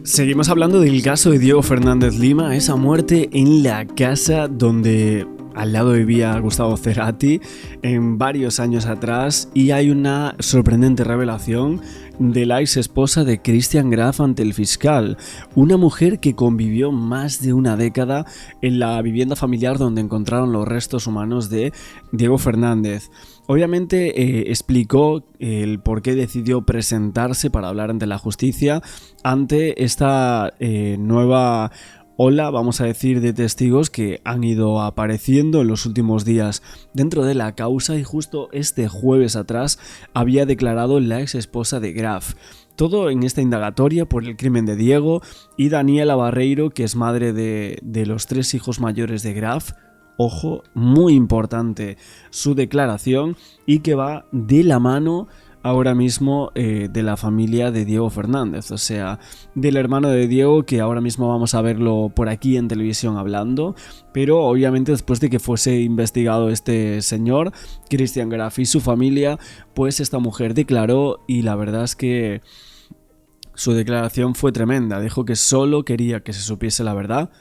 Seguimos hablando del caso de Diego Fernández Lima, esa muerte en la casa donde al lado vivía Gustavo Cerati en varios años atrás, y hay una sorprendente revelación de la ex esposa de Christian Graf ante el fiscal, una mujer que convivió más de una década en la vivienda familiar donde encontraron los restos humanos de Diego Fernández. Obviamente explicó el por qué decidió presentarse para hablar ante la justicia ante esta nueva ola, vamos a decir, de testigos que han ido apareciendo en los últimos días dentro de la causa, y justo este jueves atrás había declarado la ex esposa de Graf. Todo en esta indagatoria por el crimen de Diego y Daniela Barreiro, que es madre de los 3 hijos mayores de Graf. Ojo, muy importante su declaración, y que va de la mano ahora mismo de la familia de Diego Fernández, o sea, del hermano de Diego, que ahora mismo vamos a verlo por aquí en televisión hablando, pero obviamente después de que fuese investigado este señor, Christian Graf, y su familia, pues esta mujer declaró, y la verdad es que su declaración fue tremenda. Dijo que solo quería que se supiese la verdad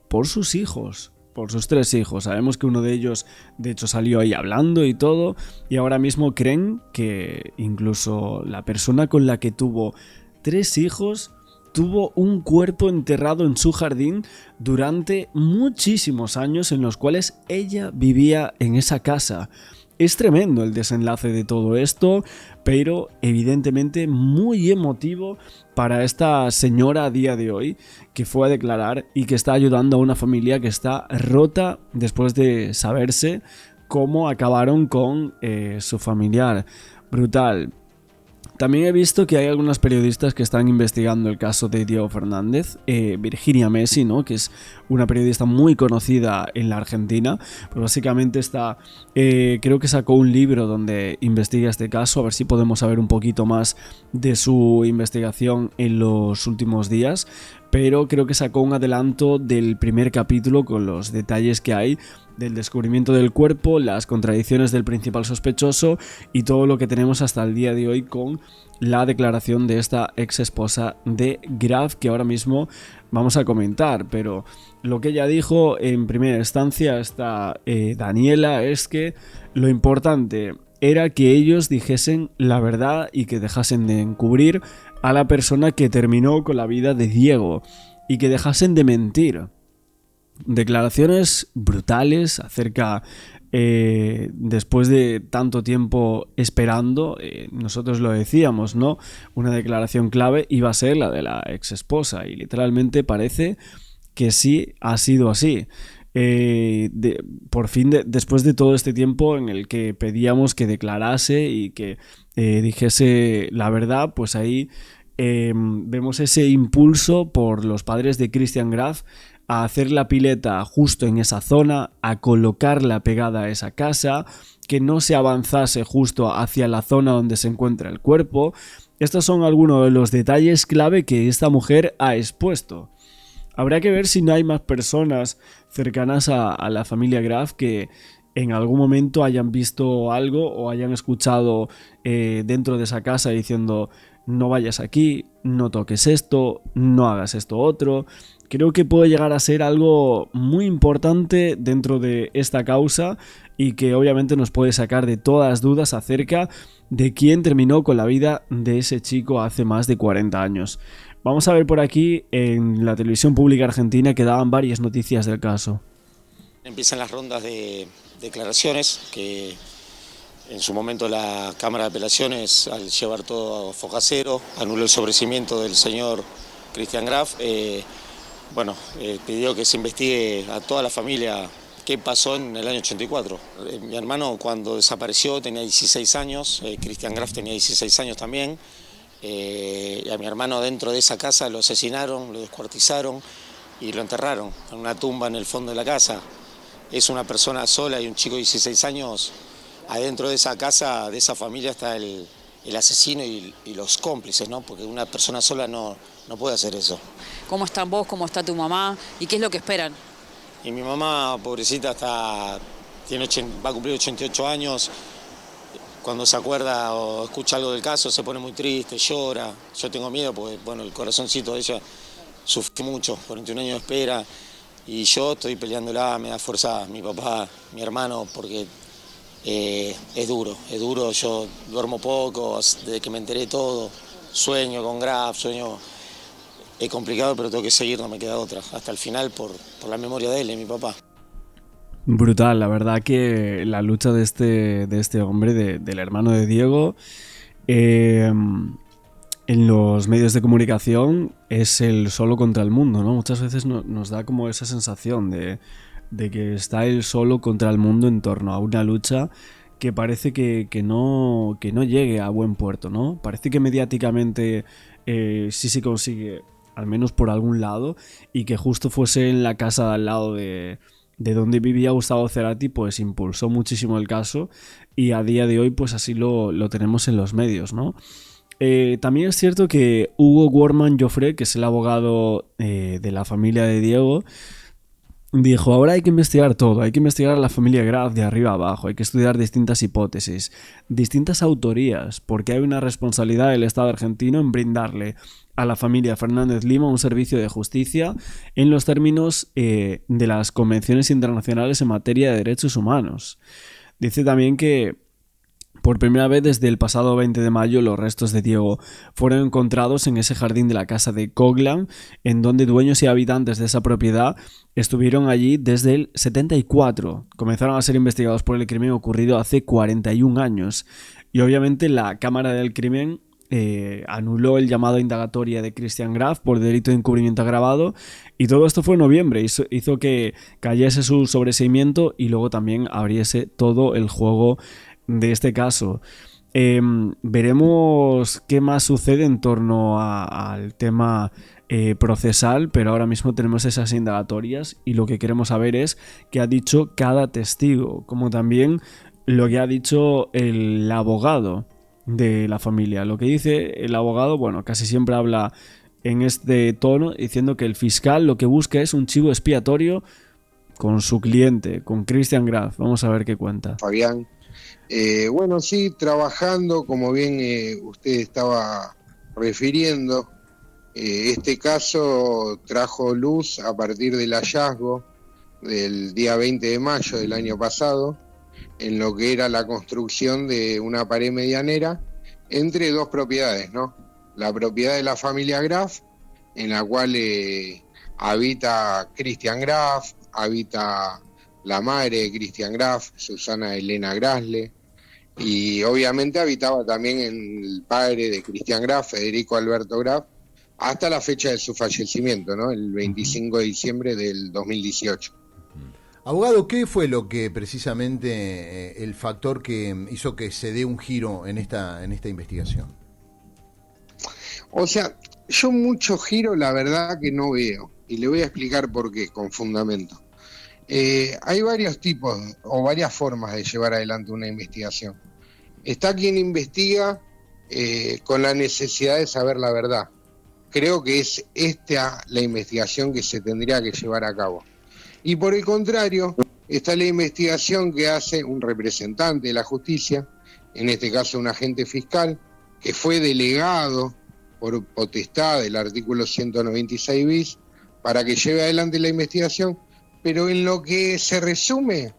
por sus hijos. Por sus 3 hijos. Sabemos que uno de ellos de hecho salió ahí hablando y todo, y ahora mismo creen que incluso la persona con la que tuvo 3 hijos tuvo un cuerpo enterrado en su jardín durante muchísimos años en los cuales ella vivía en esa casa. Es tremendo el desenlace de todo esto, pero evidentemente muy emotivo para esta señora a día de hoy, que fue a declarar y que está ayudando a una familia que está rota después de saberse cómo acabaron con su familiar. Brutal. También he visto que hay algunos periodistas que están investigando el caso de Diego Fernández. Virginia Messi, ¿no?, que es una periodista muy conocida en la Argentina, pues básicamente está, creo que sacó un libro donde investiga este caso, a ver si podemos saber un poquito más de su investigación en los últimos días, pero creo que sacó un adelanto del primer capítulo con los detalles que hay del descubrimiento del cuerpo, las contradicciones del principal sospechoso y todo lo que tenemos hasta el día de hoy con la declaración de esta ex esposa de Graf, que ahora mismo vamos a comentar. Pero lo que ella dijo en primera instancia, esta Daniela, es que lo importante era que ellos dijesen la verdad y que dejasen de encubrir a la persona que terminó con la vida de Diego, y que dejasen de mentir. Declaraciones brutales acerca, después de tanto tiempo esperando, nosotros lo decíamos, ¿no? Una declaración clave iba a ser la de la ex esposa, y literalmente parece que sí ha sido así. Por fin, después de todo este tiempo en el que pedíamos que declarase y que dijese la verdad, pues ahí vemos ese impulso por los padres de Christian Graf a hacer la pileta justo en esa zona, a colocarla pegada a esa casa, que no se avanzase justo hacia la zona donde se encuentra el cuerpo. Estos son algunos de los detalles clave que esta mujer ha expuesto. Habrá que ver si no hay más personas cercanas a la familia Graf que en algún momento hayan visto algo o hayan escuchado dentro de esa casa diciendo: no vayas aquí, no toques esto, no hagas esto otro. Creo que puede llegar a ser algo muy importante dentro de esta causa, y que obviamente nos puede sacar de todas dudas acerca de quién terminó con la vida de ese chico hace más de 40 años. Vamos a ver por aquí en la televisión pública argentina que daban varias noticias del caso. Empiezan las rondas de declaraciones que en su momento la Cámara de Apelaciones, al llevar todo a foja cero, anuló el sobreseimiento del señor Christian Graf. Pidió que se investigue a toda la familia qué pasó en el año 84. Mi hermano, cuando desapareció, tenía 16 años, Christian Graf tenía 16 años también. Y a mi hermano dentro de esa casa lo asesinaron, lo descuartizaron y lo enterraron en una tumba en el fondo de la casa. Es una persona sola y un chico de 16 años. Adentro de esa casa, de esa familia, está el asesino y los cómplices, ¿no? Porque una persona sola no puede hacer eso. ¿Cómo están vos? ¿Cómo está tu mamá? ¿Y qué es lo que esperan? Y mi mamá, pobrecita, va a cumplir 88 años. cuando se acuerda o escucha algo del caso se pone muy triste, llora. Yo tengo miedo porque, bueno, el corazoncito de ella sufrió mucho, 41 años de espera, y yo estoy peleándola, me da fuerza mi papá, mi hermano, porque es duro, yo duermo poco, desde que me enteré de todo, sueño con Graf, es complicado, pero tengo que seguir, no me queda otra, hasta el final por la memoria de él, de mi papá. Brutal, la verdad que la lucha de este hombre, del hermano de Diego, en los medios de comunicación es el solo contra el mundo, ¿no? Muchas veces nos da como esa sensación de que está él solo contra el mundo en torno a una lucha que parece que no llegue a buen puerto, ¿no? Parece que mediáticamente sí se consigue, al menos por algún lado, y que justo fuese en la casa de al lado de donde vivía Gustavo Cerati, pues impulsó muchísimo el caso, y a día de hoy pues así lo tenemos en los medios, ¿no? También es cierto que Hugo Wortmann Joffre, que es el abogado de la familia de Diego, dijo: ahora hay que investigar todo, hay que investigar a la familia Graf de arriba a abajo, hay que estudiar distintas hipótesis, distintas autorías, porque hay una responsabilidad del Estado argentino en brindarle a la familia Fernández Lima un servicio de justicia en los términos de las convenciones internacionales en materia de derechos humanos. Dice también que por primera vez desde el pasado 20 de mayo los restos de Diego fueron encontrados en ese jardín de la casa de Coglan, en donde dueños y habitantes de esa propiedad estuvieron allí desde el 74. Comenzaron a ser investigados por el crimen ocurrido hace 41 años. Y obviamente la Cámara del Crimen anuló el llamado a indagatoria de Christian Graf por delito de encubrimiento agravado, y todo esto fue en noviembre, hizo que cayese su sobreseimiento y luego también abriese todo el juego de este caso. Veremos qué más sucede en torno al tema procesal, pero ahora mismo tenemos esas indagatorias y lo que queremos saber es qué ha dicho cada testigo, como también lo que ha dicho el abogado de la familia. Lo que dice el abogado, bueno, casi siempre habla en este tono, diciendo que el fiscal lo que busca es un chivo expiatorio con su cliente, con Christian Graf. Vamos a ver qué cuenta. Fabián. Bueno, sí, trabajando, como bien usted estaba refiriendo, este caso trajo luz a partir del hallazgo del día 20 de mayo del año pasado, en lo que era la construcción de una pared medianera entre dos propiedades, ¿no? La propiedad de la familia Graf, en la cual habita Christian Graf, habita la madre de Christian Graf, Susana Elena Grasle, y obviamente habitaba también el padre de Christian Graf, Federico Alberto Graf, hasta la fecha de su fallecimiento, ¿no? El 25 de diciembre del 2018. Abogado, ¿qué fue lo que precisamente el factor que hizo que se dé un giro en esta investigación? O sea, yo mucho giro la verdad que no veo, y le voy a explicar por qué, con fundamento. Hay varios tipos o varias formas de llevar adelante una investigación. Está quien investiga con la necesidad de saber la verdad. Creo que es esta la investigación que se tendría que llevar a cabo. Y por el contrario, está la investigación que hace un representante de la justicia, en este caso un agente fiscal, que fue delegado por potestad del artículo 196 bis para que lleve adelante la investigación, pero en lo que se resume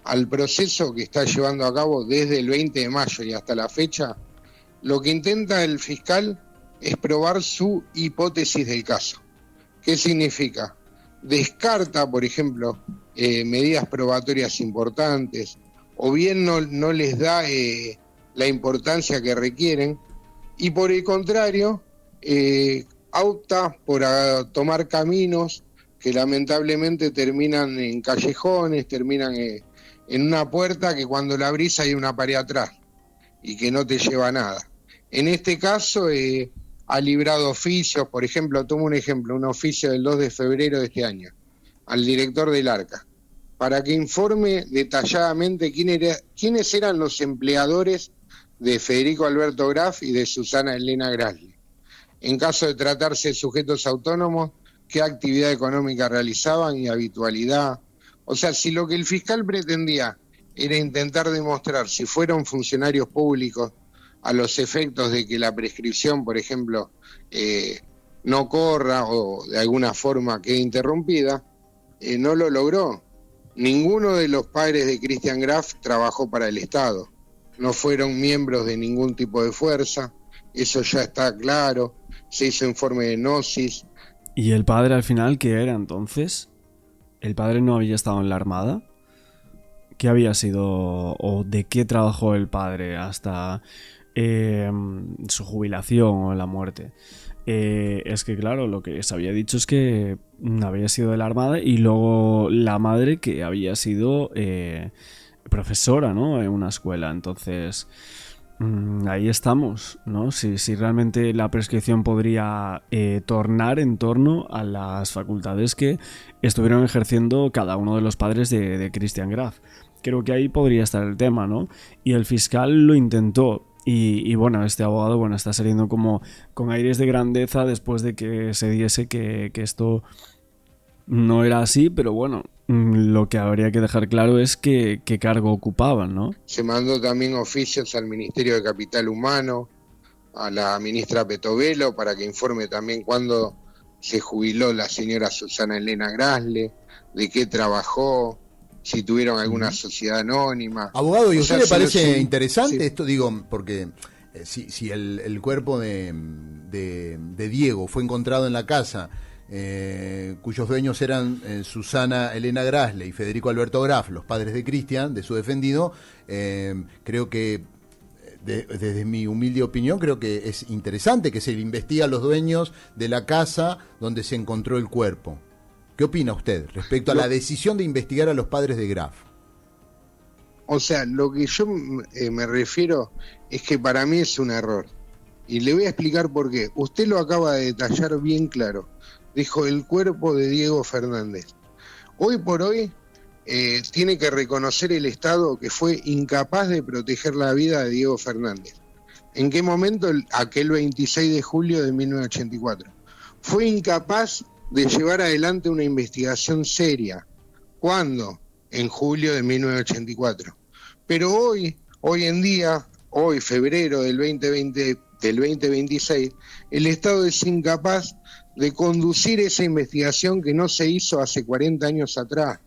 al proceso que está llevando a cabo desde el 20 de mayo y hasta la fecha, lo que intenta el fiscal es probar su hipótesis del caso. ¿Qué significa? Descarta, por ejemplo, medidas probatorias importantes, o bien no les da la importancia que requieren, y por el contrario, opta por tomar caminos que lamentablemente terminan en callejones, terminan en una puerta que cuando la abrís hay una pared atrás y que no te lleva a nada. En este caso ha librado oficios, por ejemplo, tomo un ejemplo, un oficio del 2 de febrero de este año, al director del ARCA, para que informe detalladamente quiénes eran los empleadores de Federico Alberto Graf y de Susana Elena Grasle. En caso de tratarse de sujetos autónomos, qué actividad económica realizaban y habitualidad. O sea, si lo que el fiscal pretendía era intentar demostrar si fueron funcionarios públicos a los efectos de que la prescripción, por ejemplo, no corra o de alguna forma quede interrumpida, no lo logró. Ninguno de los padres de Christian Graf trabajó para el Estado, no fueron miembros de ningún tipo de fuerza, eso ya está claro, se hizo informe de gnosis. ¿Y el padre al final qué era entonces? ¿El padre no había estado en la Armada? ¿Qué había sido o de qué trabajó el padre hasta su jubilación o la muerte? Es que claro, lo que se había dicho es que había sido de la Armada y luego la madre que había sido profesora, ¿no? En una escuela. Entonces, ahí estamos, ¿no? Si realmente la prescripción podría tornar en torno a las facultades que estuvieron ejerciendo cada uno de los padres de Christian Graf. Creo que ahí podría estar el tema, ¿no? Y el fiscal lo intentó. Y bueno, este abogado bueno, está saliendo como con aires de grandeza después de que se diese que esto no era así, pero bueno, lo que habría que dejar claro es qué cargo ocupaban, ¿no? Se mandó también oficios al Ministerio de Capital Humano, a la ministra Petovelo, para que informe también cuándo se jubiló la señora Susana Elena Grasle, de qué trabajó, si tuvieron alguna sociedad anónima. Abogado, ¿y a usted le parece interesante sí. esto? Digo, porque si el cuerpo de Diego fue encontrado en la casa, cuyos dueños eran Susana Elena Grasle y Federico Alberto Graf, los padres de Cristian, de su defendido, creo que, desde mi humilde opinión, creo que es interesante que se le investigue a los dueños de la casa donde se encontró el cuerpo. ¿Qué opina usted respecto a la decisión de investigar a los padres de Graf? O sea, lo que yo me refiero es que para mí es un error. Y le voy a explicar por qué. Usted lo acaba de detallar bien claro. Dijo el cuerpo de Diego Fernández. Hoy por hoy tiene que reconocer el Estado que fue incapaz de proteger la vida de Diego Fernández. ¿En qué momento? Aquel 26 de julio de 1984. Fue incapaz de llevar adelante una investigación seria. ¿Cuándo? En julio de 1984. Pero hoy en día, hoy febrero del 2026, el Estado es incapaz de conducir esa investigación que no se hizo hace 40 años atrás.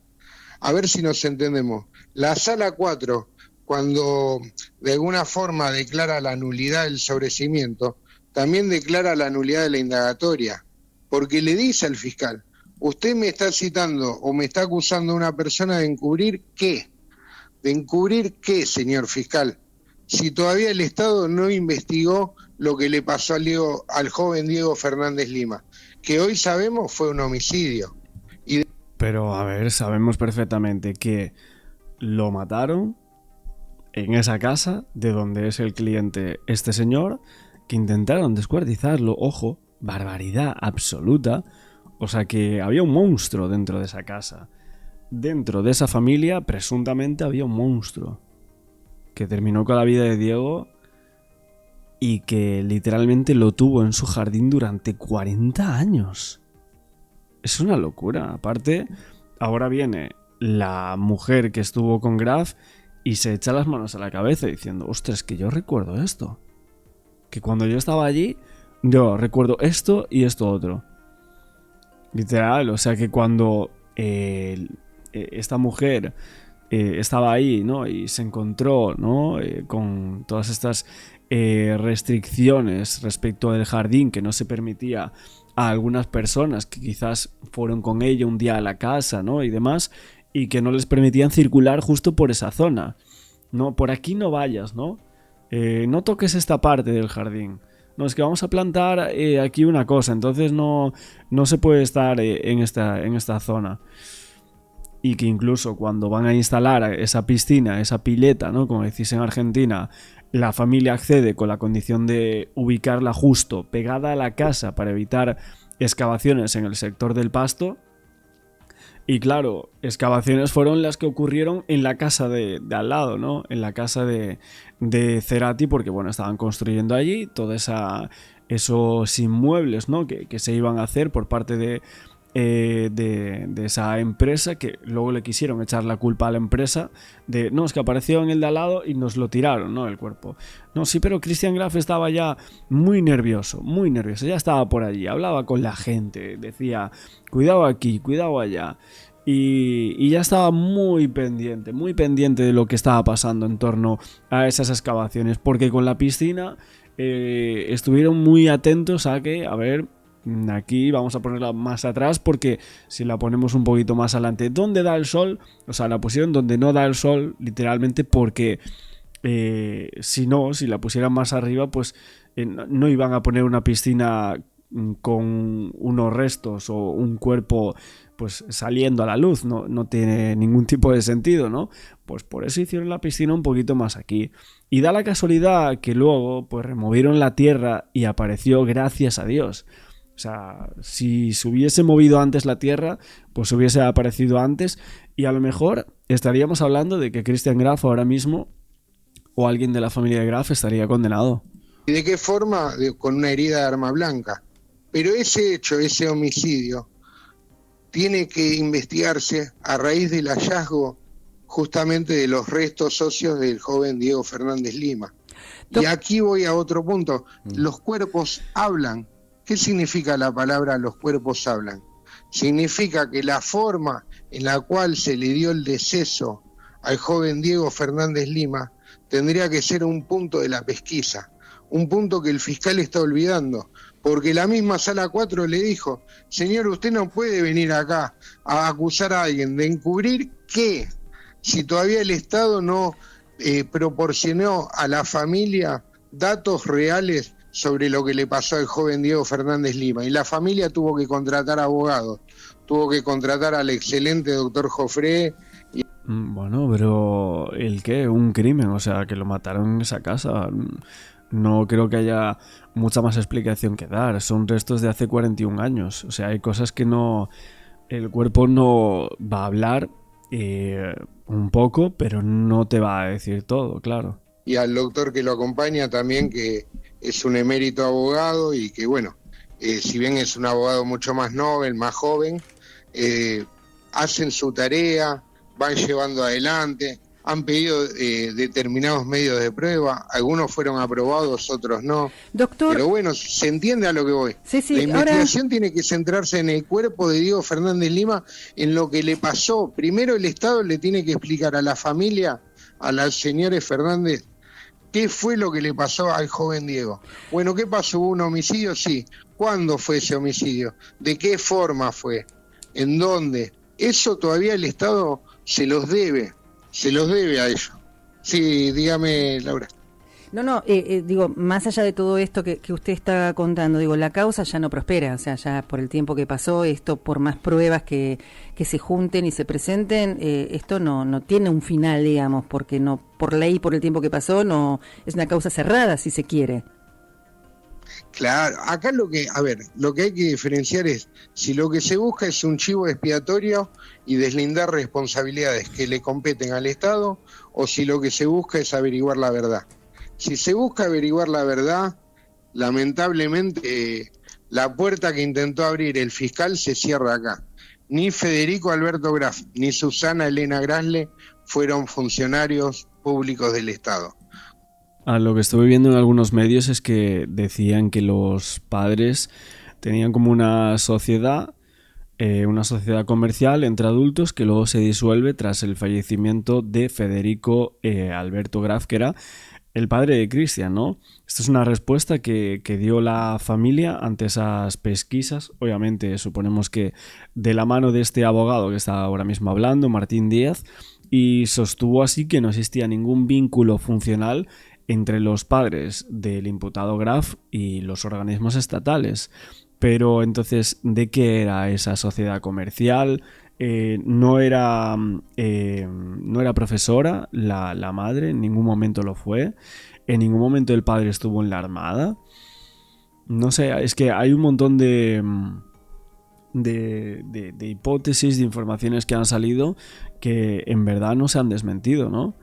A ver si nos entendemos. La Sala 4, cuando de alguna forma declara la nulidad del sobreseimiento, también declara la nulidad de la indagatoria, porque le dice al fiscal: usted me está citando o me está acusando a una persona de encubrir ¿qué? ¿De encubrir qué, señor fiscal? Si todavía el Estado no investigó lo que le pasó al joven Diego Fernández Lima, que hoy sabemos fue un homicidio. Pero a ver, sabemos perfectamente que lo mataron en esa casa de donde es el cliente este señor, que intentaron descuartizarlo, ojo, barbaridad absoluta. O sea que había un monstruo dentro de esa casa. Dentro de esa familia, presuntamente había un monstruo que terminó con la vida de Diego y que literalmente lo tuvo en su jardín durante 40 años. Es una locura. Aparte, ahora viene la mujer que estuvo con Graf y se echa las manos a la cabeza diciendo: ostras, que yo recuerdo esto. Que cuando yo estaba allí, yo recuerdo esto y esto otro. Literal, o sea que cuando esta mujer estaba ahí, ¿no? Y se encontró, ¿no? Con todas estas restricciones respecto del jardín que no se permitía a algunas personas que quizás fueron con ella un día a la casa, ¿no? Y demás, y que no les permitían circular justo por esa zona. No, por aquí no vayas, ¿no? No toques esta parte del jardín. No, es que vamos a plantar aquí una cosa, entonces no se puede estar en esta zona. Y que incluso cuando van a instalar esa piscina, esa pileta, ¿no? Como decís en Argentina, la familia accede con la condición de ubicarla justo pegada a la casa para evitar excavaciones en el sector del pasto. Y claro, excavaciones fueron las que ocurrieron en la casa de al lado, ¿no? En la casa de Cerati, porque bueno, estaban construyendo allí todos esos inmuebles, ¿no? Que se iban a hacer por parte de de esa empresa, que luego le quisieron echar la culpa a la empresa de, no, es que apareció en el de al lado y nos lo tiraron, ¿no? El cuerpo. No, sí, pero Christian Graf estaba ya muy nervioso, ya estaba por allí, hablaba con la gente, decía, cuidado aquí, cuidado allá. Y ya estaba muy pendiente de lo que estaba pasando en torno a esas excavaciones, porque con la piscina estuvieron muy atentos a que, a ver, aquí vamos a ponerla más atrás, porque si la ponemos un poquito más adelante, ¿dónde da el sol? O sea, la pusieron donde no da el sol, literalmente, porque si la pusieran más arriba, pues no iban a poner una piscina con unos restos o un cuerpo pues saliendo a la luz, no tiene ningún tipo de sentido, ¿no? Pues por eso hicieron la piscina un poquito más aquí. Y da la casualidad que luego pues removieron la tierra y apareció, gracias a Dios. O sea, si se hubiese movido antes la tierra, pues hubiese aparecido antes, y a lo mejor estaríamos hablando de que Christian Graf ahora mismo, o alguien de la familia de Graf, estaría condenado. ¿Y de qué forma? Con una herida de arma blanca. Pero ese hecho, ese homicidio, tiene que investigarse a raíz del hallazgo justamente de los restos óseos del joven Diego Fernández Lima. Y aquí voy a otro punto. Los cuerpos hablan. ¿Qué significa la palabra los cuerpos hablan? Significa que la forma en la cual se le dio el deceso al joven Diego Fernández Lima tendría que ser un punto de la pesquisa, un punto que el fiscal está olvidando, porque la misma Sala 4 le dijo, señor, usted no puede venir acá a acusar a alguien de encubrir qué, si todavía el Estado no proporcionó a la familia datos reales sobre lo que le pasó al joven Diego Fernández Lima, y la familia tuvo que contratar abogados, tuvo que contratar al excelente doctor Joffre. Bueno, pero ¿el qué? Un crimen, o sea, que lo mataron en esa casa. No creo que haya mucha más explicación que dar. Son restos de hace 41 años. O sea, hay cosas que no... El cuerpo no va a hablar un poco, pero no te va a decir todo, claro. Y al doctor que lo acompaña también, que es un emérito abogado y que, bueno, si bien es un abogado mucho más novel, más joven, hacen su tarea, van llevando adelante, han pedido determinados medios de prueba, algunos fueron aprobados, otros no. Doctor, pero bueno, se entiende a lo que voy. Sí, la investigación tiene que centrarse en el cuerpo de Diego Fernández Lima, en lo que le pasó. Primero el Estado le tiene que explicar a la familia, a las señores Fernández, ¿qué fue lo que le pasó al joven Diego? Bueno, ¿qué pasó? ¿Hubo un homicidio? Sí. ¿Cuándo fue ese homicidio? ¿De qué forma fue? ¿En dónde? Eso todavía el Estado se los debe a ellos. Sí, dígame, Laura. No, digo, más allá de todo esto que usted está contando, digo, la causa ya no prospera, o sea, ya por el tiempo que pasó, esto por más pruebas que se junten y se presenten, esto no tiene un final, digamos, porque no, por ley, por el tiempo que pasó, no es una causa cerrada, si se quiere. Claro, acá lo que hay que diferenciar es si lo que se busca es un chivo expiatorio y deslindar responsabilidades que le competen al Estado, o si lo que se busca es averiguar la verdad. Si se busca averiguar la verdad, lamentablemente la puerta que intentó abrir el fiscal se cierra acá. Ni Federico Alberto Graf ni Susana Elena Grasle fueron funcionarios públicos del Estado. A lo que estuve viendo en algunos medios es que decían que los padres tenían como una sociedad comercial entre adultos que luego se disuelve tras el fallecimiento de Federico Alberto Graf, que era el padre de Christian, ¿no? Esta es una respuesta que dio la familia ante esas pesquisas. Obviamente, suponemos que de la mano de este abogado que está ahora mismo hablando, Martín Díaz, y sostuvo así que no existía ningún vínculo funcional entre los padres del imputado Graf y los organismos estatales. Pero entonces, ¿de qué era esa sociedad comercial? No era profesora la madre, en ningún momento lo fue. En ningún momento el padre estuvo en la Armada. No sé, es que hay un montón de hipótesis, de informaciones que han salido que en verdad no se han desmentido, ¿no?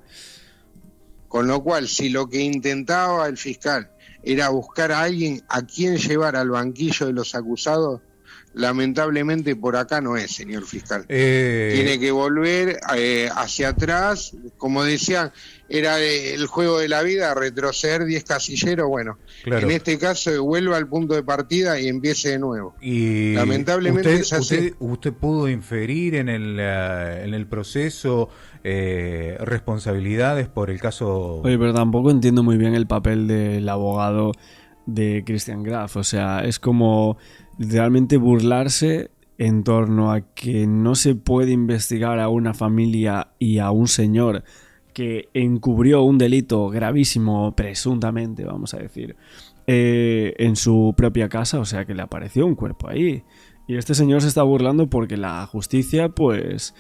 Con lo cual, si lo que intentaba el fiscal era buscar a alguien a quien llevar al banquillo de los acusados, lamentablemente por acá no es, señor fiscal. Tiene que volver hacia atrás, como decían, era el juego de la vida, retroceder 10 casilleros, bueno, claro. En este caso vuelva al punto de partida y empiece de nuevo. Y lamentablemente es así. Usted pudo inferir en el proceso responsabilidades por el caso... Oye, pero tampoco entiendo muy bien el papel del abogado de Christian Graf, o sea, es como literalmente burlarse en torno a que no se puede investigar a una familia y a un señor que encubrió un delito gravísimo, presuntamente, vamos a decir, en su propia casa, o sea, que le apareció un cuerpo ahí. Y este señor se está burlando porque la justicia, pues,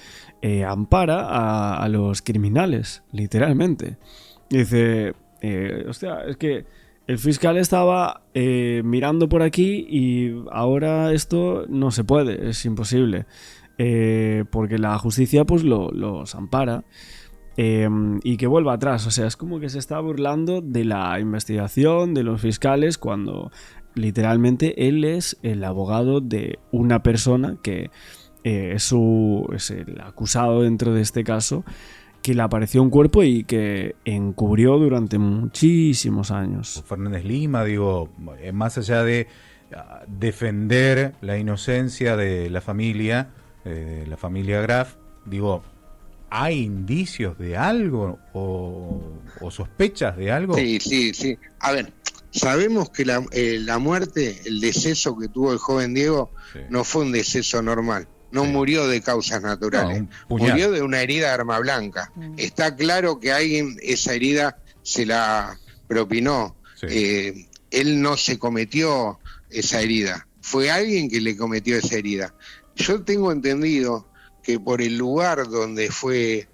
ampara a los criminales, literalmente. Y dice, hostia, es que el fiscal estaba mirando por aquí y ahora esto no se puede, es imposible. Porque la justicia, pues, los ampara. Y que vuelva atrás, o sea, es como que se está burlando de la investigación de los fiscales cuando literalmente él es el abogado de una persona que es el acusado dentro de este caso, que le apareció un cuerpo y que encubrió durante muchísimos años. Fernández Lima, digo, más allá de defender la inocencia de la familia Graf, digo, ¿hay indicios de algo o sospechas de algo? Sí. A ver, sabemos que la muerte, el deceso que tuvo el joven Diego, no fue un deceso normal. No murió de causas naturales. No, murió de una herida de arma blanca. Está claro que alguien esa herida se la propinó. Sí. Él no se cometió esa herida. Fue alguien que le cometió esa herida. Yo tengo entendido que por el lugar donde fue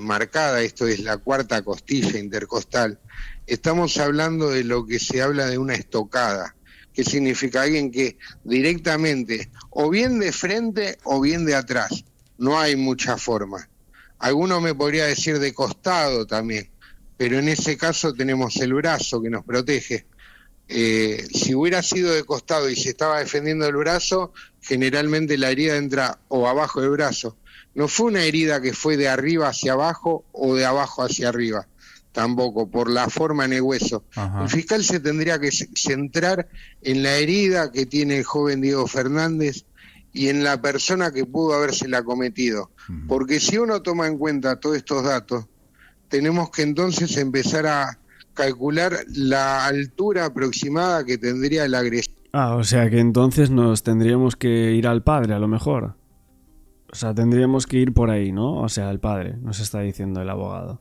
marcada, esto es la cuarta costilla intercostal, estamos hablando de lo que se habla de una estocada, que significa alguien que directamente, o bien de frente o bien de atrás, no hay mucha forma. Alguno me podría decir de costado también, pero en ese caso tenemos el brazo que nos protege. Si hubiera sido de costado y se estaba defendiendo el brazo, generalmente la herida entra o abajo del brazo. No fue una herida que fue de arriba hacia abajo o de abajo hacia arriba, tampoco, por la forma en el hueso. Ajá. El fiscal se tendría que centrar en la herida que tiene el joven Diego Fernández y en la persona que pudo habérsela cometido. Porque si uno toma en cuenta todos estos datos, tenemos que entonces empezar a calcular la altura aproximada que tendría el agresor. O sea que entonces nos tendríamos que ir al padre, a lo mejor. O sea, tendríamos que ir por ahí, ¿no? O sea, al padre, nos está diciendo el abogado.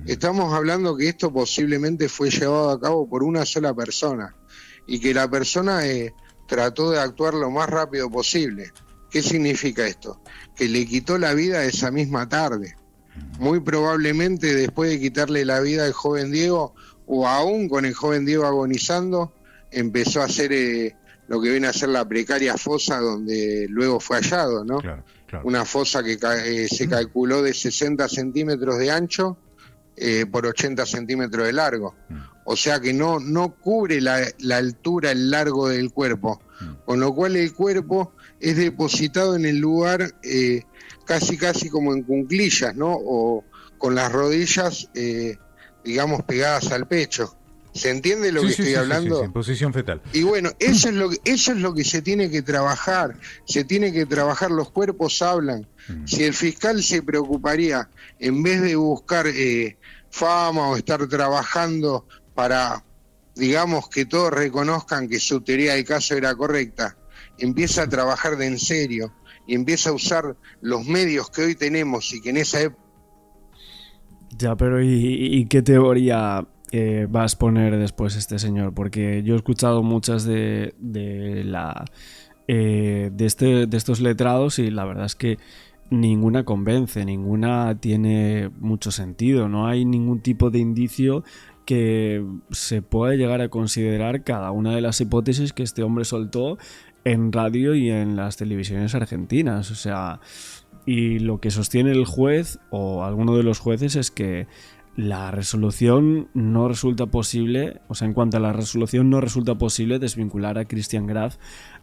Estamos hablando que esto posiblemente fue llevado a cabo por una sola persona y que la persona trató de actuar lo más rápido posible. ¿Qué significa esto? Que le quitó la vida esa misma tarde. Muy probablemente después de quitarle la vida al joven Diego, o aún con el joven Diego agonizando, empezó a hacer lo que viene a ser la precaria fosa donde luego fue hallado, ¿no? Claro. Una fosa que se calculó de 60 centímetros de ancho por 80 centímetros de largo. O sea que no cubre la altura, el largo del cuerpo, con lo cual el cuerpo es depositado en el lugar casi como en cuclillas, ¿no? O con las rodillas, digamos, pegadas al pecho. ¿Se entiende lo que estoy hablando? Sí, en posición fetal. Y bueno, eso es lo que se tiene que trabajar. Se tiene que trabajar, los cuerpos hablan. Si el fiscal se preocuparía, en vez de buscar fama o estar trabajando para, digamos, que todos reconozcan que su teoría del caso era correcta, empieza a trabajar de en serio y empieza a usar los medios que hoy tenemos y que en esa época... Ya, pero ¿y qué teoría va a exponer después este señor? Porque yo he escuchado muchas de estos letrados y la verdad es que ninguna convence, ninguna tiene mucho sentido, no hay ningún tipo de indicio que se pueda llegar a considerar cada una de las hipótesis que este hombre soltó en radio y en las televisiones argentinas, o sea, y lo que sostiene el juez o alguno de los jueces es que la resolución no resulta posible, o sea, en cuanto a la resolución no resulta posible desvincular a Christian Graf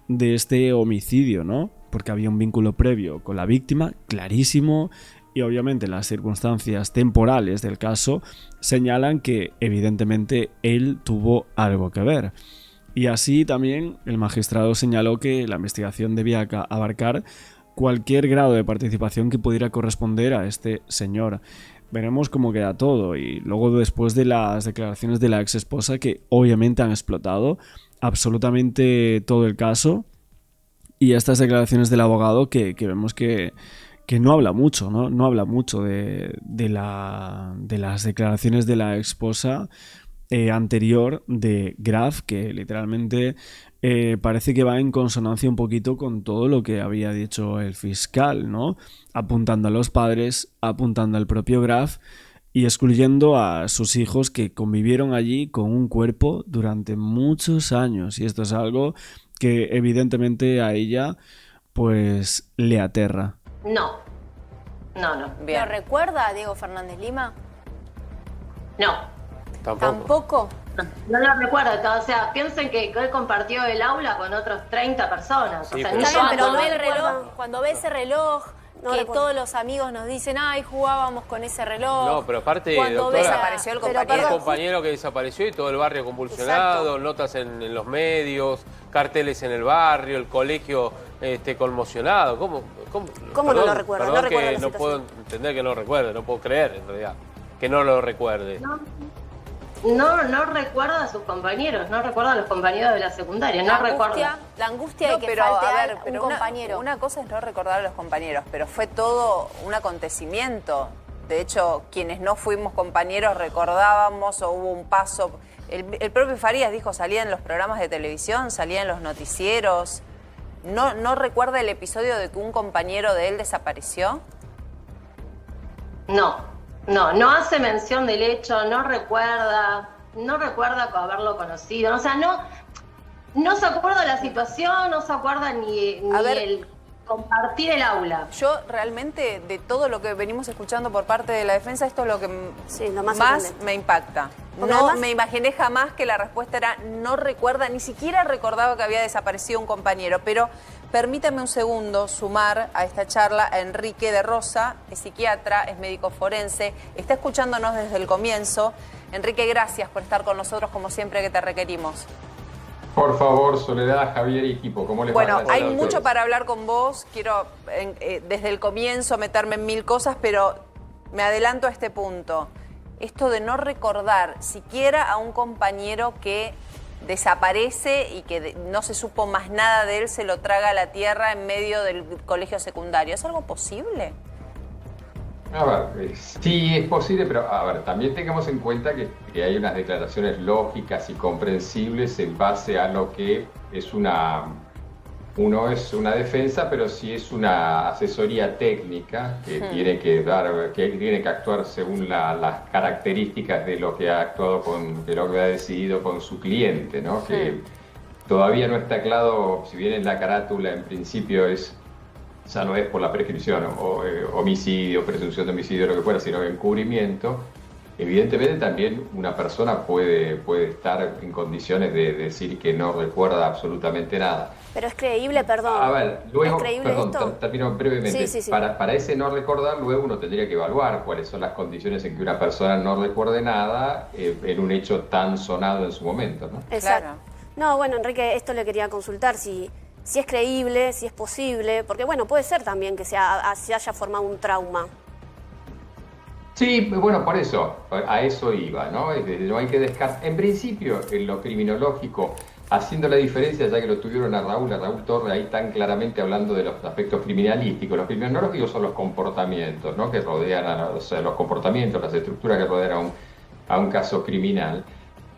de este homicidio, ¿no? Porque había un vínculo previo con la víctima, clarísimo, y obviamente las circunstancias temporales del caso señalan que evidentemente él tuvo algo que ver. Y así también el magistrado señaló que la investigación debía abarcar cualquier grado de participación que pudiera corresponder a este señor. Veremos cómo queda todo, y luego después de las declaraciones de la ex esposa, que obviamente han explotado absolutamente todo el caso, y estas declaraciones del abogado que vemos que no habla mucho, ¿no? No habla mucho de las declaraciones de la ex esposa anterior de Graf, que literalmente parece que va en consonancia un poquito con todo lo que había dicho el fiscal, ¿no? Apuntando a los padres, apuntando al propio Graf y excluyendo a sus hijos que convivieron allí con un cuerpo durante muchos años. Y esto es algo que evidentemente a ella pues le aterra. No. ¿Lo recuerda Diego Fernández Lima? No. ¿Tampoco? No lo recuerdo, o sea, piensen que él compartió el aula con otros 30 personas. Sí, o sea, pero cuando no ve el reloj, cuando ve ese reloj, No que recuerdo. todos los amigos nos dicen, ay, jugábamos con ese reloj. No, pero aparte, cuando doctora, desapareció el compañero. Un compañero que desapareció y todo el barrio convulsionado, Exacto. notas en los medios, carteles en el barrio, el colegio conmocionado. ¿Cómo no lo recuerda? Perdón, No recuerda que la no situación. puedo entender que no recuerde, no puedo creer en realidad que no lo recuerde. No recuerda a sus compañeros, no recuerda a los compañeros de la secundaria, no recuerda. La angustia No, de que pero, falte a ver, un pero compañero. Una cosa es no recordar a los compañeros, pero fue todo un acontecimiento. De hecho, quienes no fuimos compañeros recordábamos o hubo un paso. El propio Farías dijo, salía en los programas de televisión, salía en los noticieros. ¿No recuerda el episodio de que un compañero de él desapareció? No hace mención del hecho, no recuerda haberlo conocido, o sea, no se acuerda de la situación, no se acuerda ni el compartir el aula. Yo realmente, de todo lo que venimos escuchando por parte de la defensa, esto es lo que lo más sorprendente. me impacta. Porque No además- me imaginé jamás que la respuesta era no recuerda, ni siquiera recordaba que había desaparecido un compañero. Pero permítame un segundo sumar a esta charla a Enrique de Rosa, es psiquiatra, es médico forense, está escuchándonos desde el comienzo. Enrique, gracias por estar con nosotros como siempre que te requerimos. Por favor, Soledad, Javier y equipo, ¿cómo les va? Bueno, Gracias hay a ustedes. mucho para hablar con vos. Quiero desde el comienzo meterme en mil cosas, pero me adelanto a este punto. Esto de no recordar siquiera a un compañero que desaparece y que no se supo más nada de él, se lo traga a la tierra en medio del colegio secundario. ¿Es algo posible? A ver, sí es posible, pero a ver, también tengamos en cuenta que hay unas declaraciones lógicas y comprensibles en base a lo que es uno es una defensa, pero sí es una asesoría técnica que tiene que actuar según las características de lo que ha actuado de lo que ha decidido con su cliente, ¿no? Que todavía no está claro, si bien en la carátula en principio ya no es por la prescripción o homicidio, presunción de homicidio, lo que fuera, sino encubrimiento. Evidentemente también una persona puede estar en condiciones de decir que no recuerda absolutamente nada. Pero es creíble, perdón. A ver, luego, ¿Es creíble perdón, esto? termino brevemente. Sí. Para ese no recordar, luego uno tendría que evaluar cuáles son las condiciones en que una persona no recuerde nada en un hecho tan sonado en su momento, ¿no? Exacto. Claro. No, bueno, Enrique, esto le quería consultar si es creíble, si es posible, porque bueno, puede ser también que se haya formado un trauma. Sí, bueno, por eso, a eso iba, ¿no? No hay que descartar. En principio, en lo criminológico, haciendo la diferencia, ya que lo tuvieron a Raúl Torre ahí tan claramente hablando de los aspectos criminalísticos. Los criminológicos son los comportamientos, ¿no? Que rodean los comportamientos, las estructuras que rodean a un caso criminal.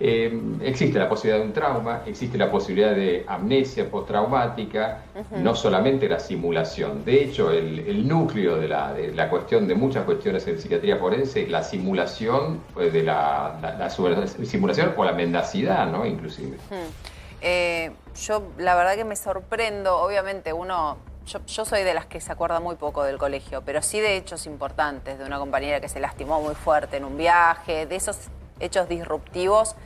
Existe la posibilidad de un trauma, existe la posibilidad de amnesia postraumática, no solamente la simulación. De hecho, el núcleo de la cuestión, de muchas cuestiones en psiquiatría forense, es la simulación de la simulación o la mendacidad, ¿no? Inclusive. Yo la verdad que me sorprendo, obviamente yo soy de las que se acuerda muy poco del colegio, pero sí de hechos importantes, de una compañera que se lastimó muy fuerte en un viaje, de esos hechos disruptivos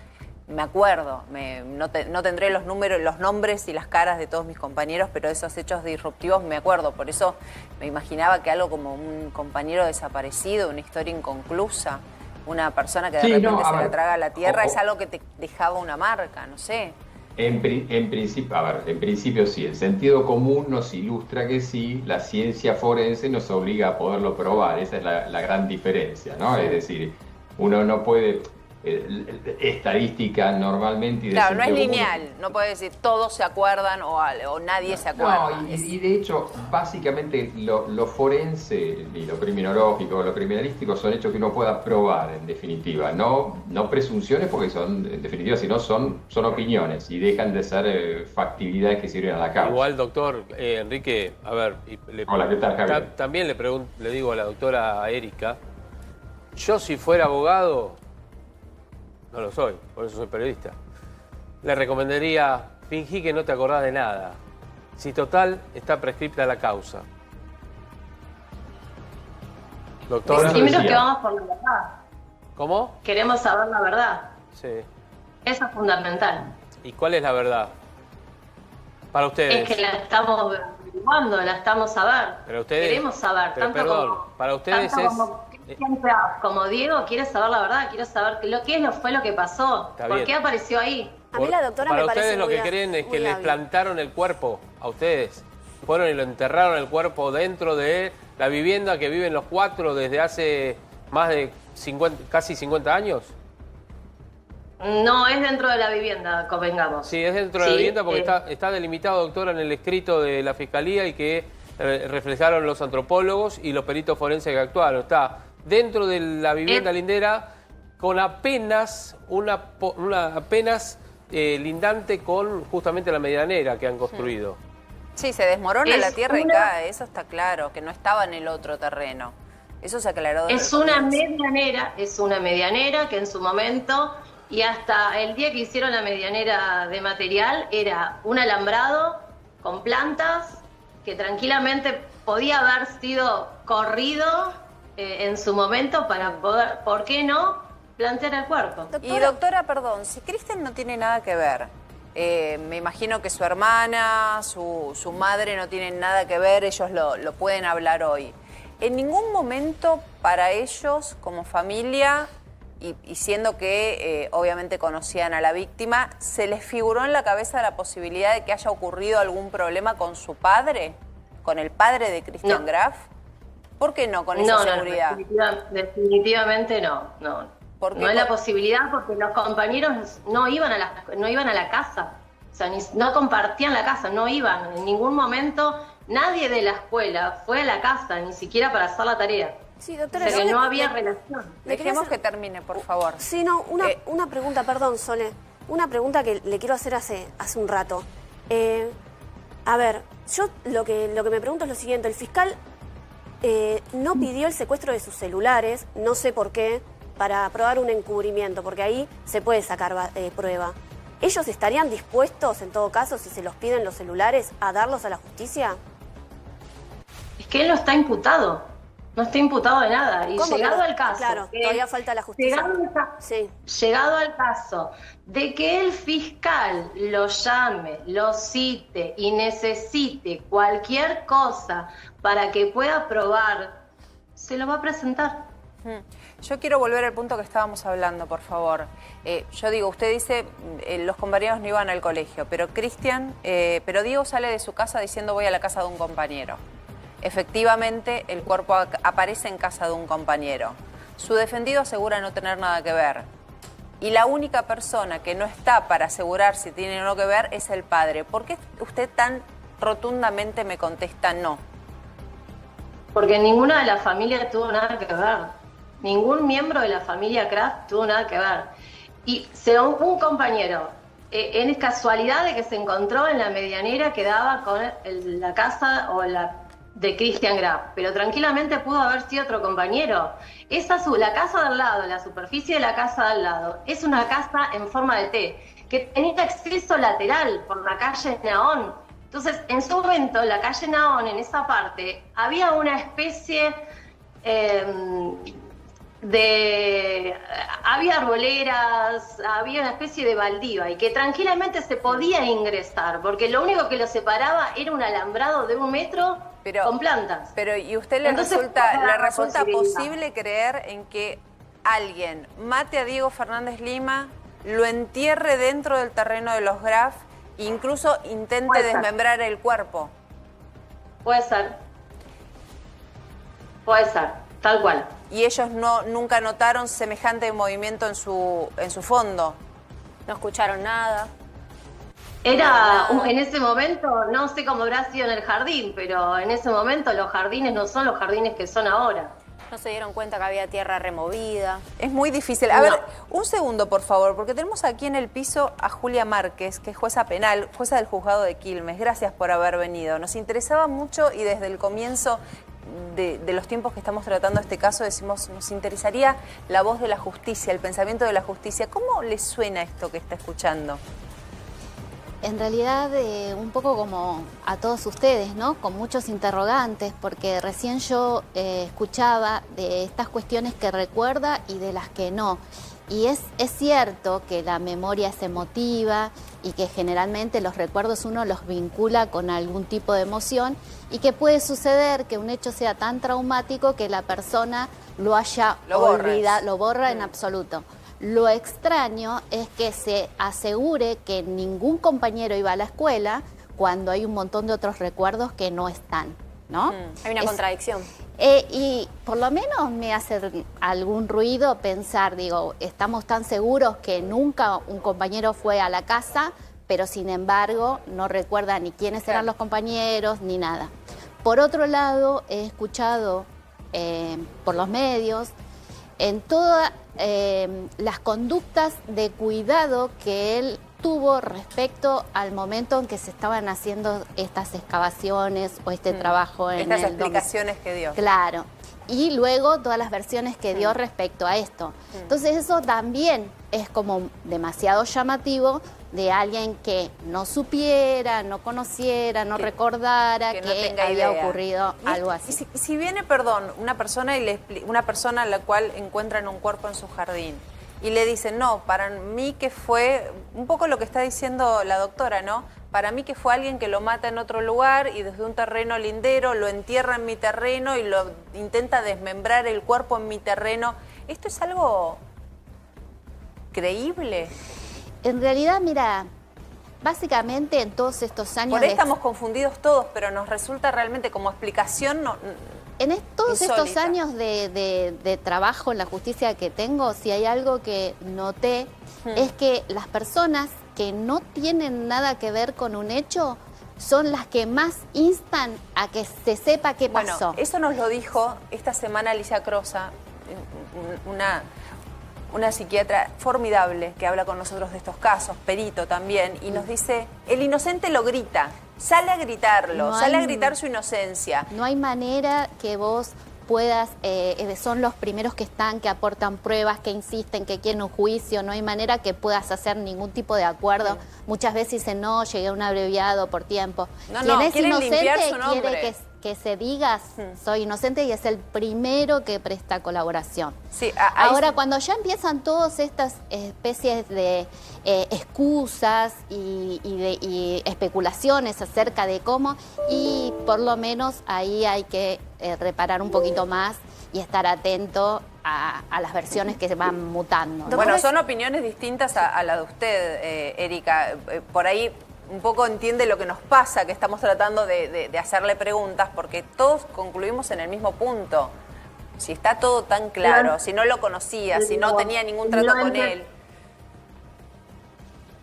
me acuerdo, no tendré los nombres y las caras de todos mis compañeros, pero esos hechos disruptivos me acuerdo. Por eso me imaginaba que algo como un compañero desaparecido, una historia inconclusa, una persona que de repente se la traga a la tierra, es algo que te dejaba una marca, no sé. En principio sí, el sentido común nos ilustra que sí, la ciencia forense nos obliga a poderlo probar, esa es la gran diferencia, ¿no? Es decir, uno no puede, estadística normalmente... Claro, no es lineal, no puede decir todos se acuerdan o nadie se acuerda. No, y de hecho, básicamente lo forense y lo criminológico, lo criminalístico son hechos que uno pueda probar, en definitiva. No presunciones, porque son, en definitiva, si no son opiniones y dejan de ser factibilidades que sirven a la causa. Igual, doctor Enrique, a ver... Hola, ¿qué tal, Javier? También le digo a la doctora Erika, yo si fuera abogado... No lo soy, por eso soy periodista. Le recomendaría, fingí que no te acordás de nada. Si total, está prescripta la causa. Doctora. Primero que vamos por la verdad. ¿Cómo? Queremos saber la verdad. Sí. Eso es fundamental. ¿Y cuál es la verdad? Para ustedes. Es que la estamos averiguando, la estamos a ver. Pero ustedes, queremos saber, para ustedes como Diego quiere saber la verdad, quiere saber fue lo que pasó, por qué apareció ahí. A mí la doctora para me parece ustedes lo que creen es que les plantaron el cuerpo a ustedes. Fueron y lo enterraron el cuerpo dentro de la vivienda que viven los 4 desde hace más de casi 50 años. No es dentro de la vivienda, convengamos. Sí, es dentro de la vivienda porque está delimitado, doctora, en el escrito de la Fiscalía y que reflejaron los antropólogos y los peritos forenses que actuaron. Está dentro de la vivienda lindera con apenas lindante con justamente la medianera que han construido. Sí, se desmorona la tierra y cae, eso está claro, que no estaba en el otro terreno. Eso se aclaró. Es una medianera que en su momento, y hasta el día que hicieron la medianera de material, era un alambrado con plantas que tranquilamente podía haber sido corrido en su momento para poder, ¿por qué no?, plantear el cuerpo. Y doctora, perdón, si Cristian no tiene nada que ver, me imagino que su hermana, su madre no tienen nada que ver, ellos lo pueden hablar hoy. ¿En ningún momento para ellos, como familia, y siendo que obviamente conocían a la víctima, se les figuró en la cabeza la posibilidad de que haya ocurrido algún problema con su padre, con el padre de Christian Graf? ¿Por qué no con esa seguridad? Definitivamente no. No es la posibilidad porque los compañeros no iban a la casa, o sea, no compartían la casa, no iban en ningún momento, nadie de la escuela fue a la casa, ni siquiera para hacer la tarea. Sí, doctora, o sea, que no había relación. Dejemos que termine, por favor. Sí, no, una pregunta, perdón, Sole, una pregunta que le quiero hacer hace un rato. A ver, yo lo que me pregunto es lo siguiente, el fiscal no pidió el secuestro de sus celulares, no sé por qué, para probar un encubrimiento, porque ahí se puede sacar prueba. ¿Ellos estarían dispuestos, en todo caso, si se los piden los celulares, a darlos a la justicia? Es que él no está imputado, no está imputado de nada. Y llegado al caso... Claro, todavía falta la justicia. Llegado al caso de que el fiscal lo llame, lo cite y necesite cualquier cosa para que pueda probar, se lo va a presentar. Yo quiero volver al punto que estábamos hablando, por favor. Yo digo, usted dice, los compañeros no iban al colegio, pero pero Diego sale de su casa diciendo voy a la casa de un compañero. Efectivamente, el cuerpo aparece en casa de un compañero. Su defendido asegura no tener nada que ver. Y la única persona que no está para asegurar si tiene o no que ver es el padre. ¿Por qué usted tan rotundamente me contesta no? Porque ninguna de la familia tuvo nada que ver. Ningún miembro de la familia Graf tuvo nada que ver. Y según un compañero, es casualidad de que se encontró en la medianera que daba con la casa de Christian Graf, pero tranquilamente pudo haber sido otro compañero. La casa de al lado, la superficie de la casa de al lado, es una casa en forma de T, que tenía acceso lateral por la calle Naón. Entonces, en su momento, la calle Naón, en esa parte, había una especie... había arboleras, había una especie de baldío y que tranquilamente se podía ingresar, porque lo único que lo separaba era un alambrado de 1 metro con plantas. Pero ¿y usted le resulta posible creer en que alguien mate a Diego Fernández Lima, lo entierre dentro del terreno de los Graf e incluso intente desmembrar el cuerpo? Puede ser. Puede ser, tal cual. ¿Y ellos nunca notaron semejante movimiento en su fondo? No escucharon nada. En ese momento, no sé cómo habrá sido en el jardín, pero en ese momento los jardines no son los jardines que son ahora. No se dieron cuenta que había tierra removida. Es muy difícil. A ver, un segundo, por favor, porque tenemos aquí en el piso a Julia Márquez, que es jueza penal, jueza del juzgado de Quilmes. Gracias por haber venido. Nos interesaba mucho y desde el comienzo de los tiempos que estamos tratando este caso decimos, nos interesaría la voz de la justicia, el pensamiento de la justicia. ¿Cómo le suena esto que está escuchando? En realidad, un poco como a todos ustedes, ¿no? Con muchos interrogantes, porque recién yo escuchaba de estas cuestiones que recuerda y de las que no. Y es cierto que la memoria es emotiva y que generalmente los recuerdos uno los vincula con algún tipo de emoción y que puede suceder que un hecho sea tan traumático que la persona lo haya olvidado, lo borra en absoluto. Lo extraño es que se asegure que ningún compañero iba a la escuela cuando hay un montón de otros recuerdos que no están, ¿no? Hay una contradicción. Y por lo menos me hace algún ruido pensar, digo, estamos tan seguros que nunca un compañero fue a la casa, pero sin embargo no recuerda ni quiénes eran los compañeros ni nada. Por otro lado, he escuchado por los medios en todas las conductas de cuidado que él tuvo respecto al momento en que se estaban haciendo estas excavaciones o este trabajo en estas explicaciones que dio. Claro. Y luego todas las versiones que dio respecto a esto. Entonces eso también es como demasiado llamativo de alguien que no supiera, no conociera, no recordara que había ocurrido algo así. Y si viene, perdón, una persona a la cual encuentran un cuerpo en su jardín y le dicen, no, para mí que fue, un poco lo que está diciendo la doctora, ¿no? Para mí que fue alguien que lo mata en otro lugar y desde un terreno lindero lo entierra en mi terreno y lo intenta desmembrar el cuerpo en mi terreno. ¿Esto es algo creíble? En realidad, mira, básicamente en todos estos años... Por ahí estamos confundidos todos, pero nos resulta realmente como explicación en todos estos años de trabajo en la justicia que tengo, si hay algo que noté, es que las personas que no tienen nada que ver con un hecho son las que más instan a que se sepa qué pasó. Bueno, eso nos lo dijo esta semana Alicia Crosa, una psiquiatra formidable que habla con nosotros de estos casos, perito también, y nos dice, el inocente lo grita, sale a gritarlo, sale a gritar su inocencia. No hay manera que vos puedas, son los primeros que están, que aportan pruebas, que insisten, que quieren un juicio, no hay manera que puedas hacer ningún tipo de acuerdo. Muchas veces dicen, no, llegué a un abreviado por tiempo. Quien es inocente quiere que se diga, soy inocente, y es el primero que presta colaboración. Sí, ahora, cuando ya empiezan todas estas especies de excusas y especulaciones acerca de cómo, y por lo menos ahí hay que reparar un poquito más y estar atento a las versiones que se van mutando, ¿no? Bueno, son opiniones distintas a la de usted, Erika. Por ahí un poco entiende lo que nos pasa, que estamos tratando de hacerle preguntas, porque todos concluimos en el mismo punto. Si está todo tan claro, si no lo conocía, si no tenía ningún trato con él.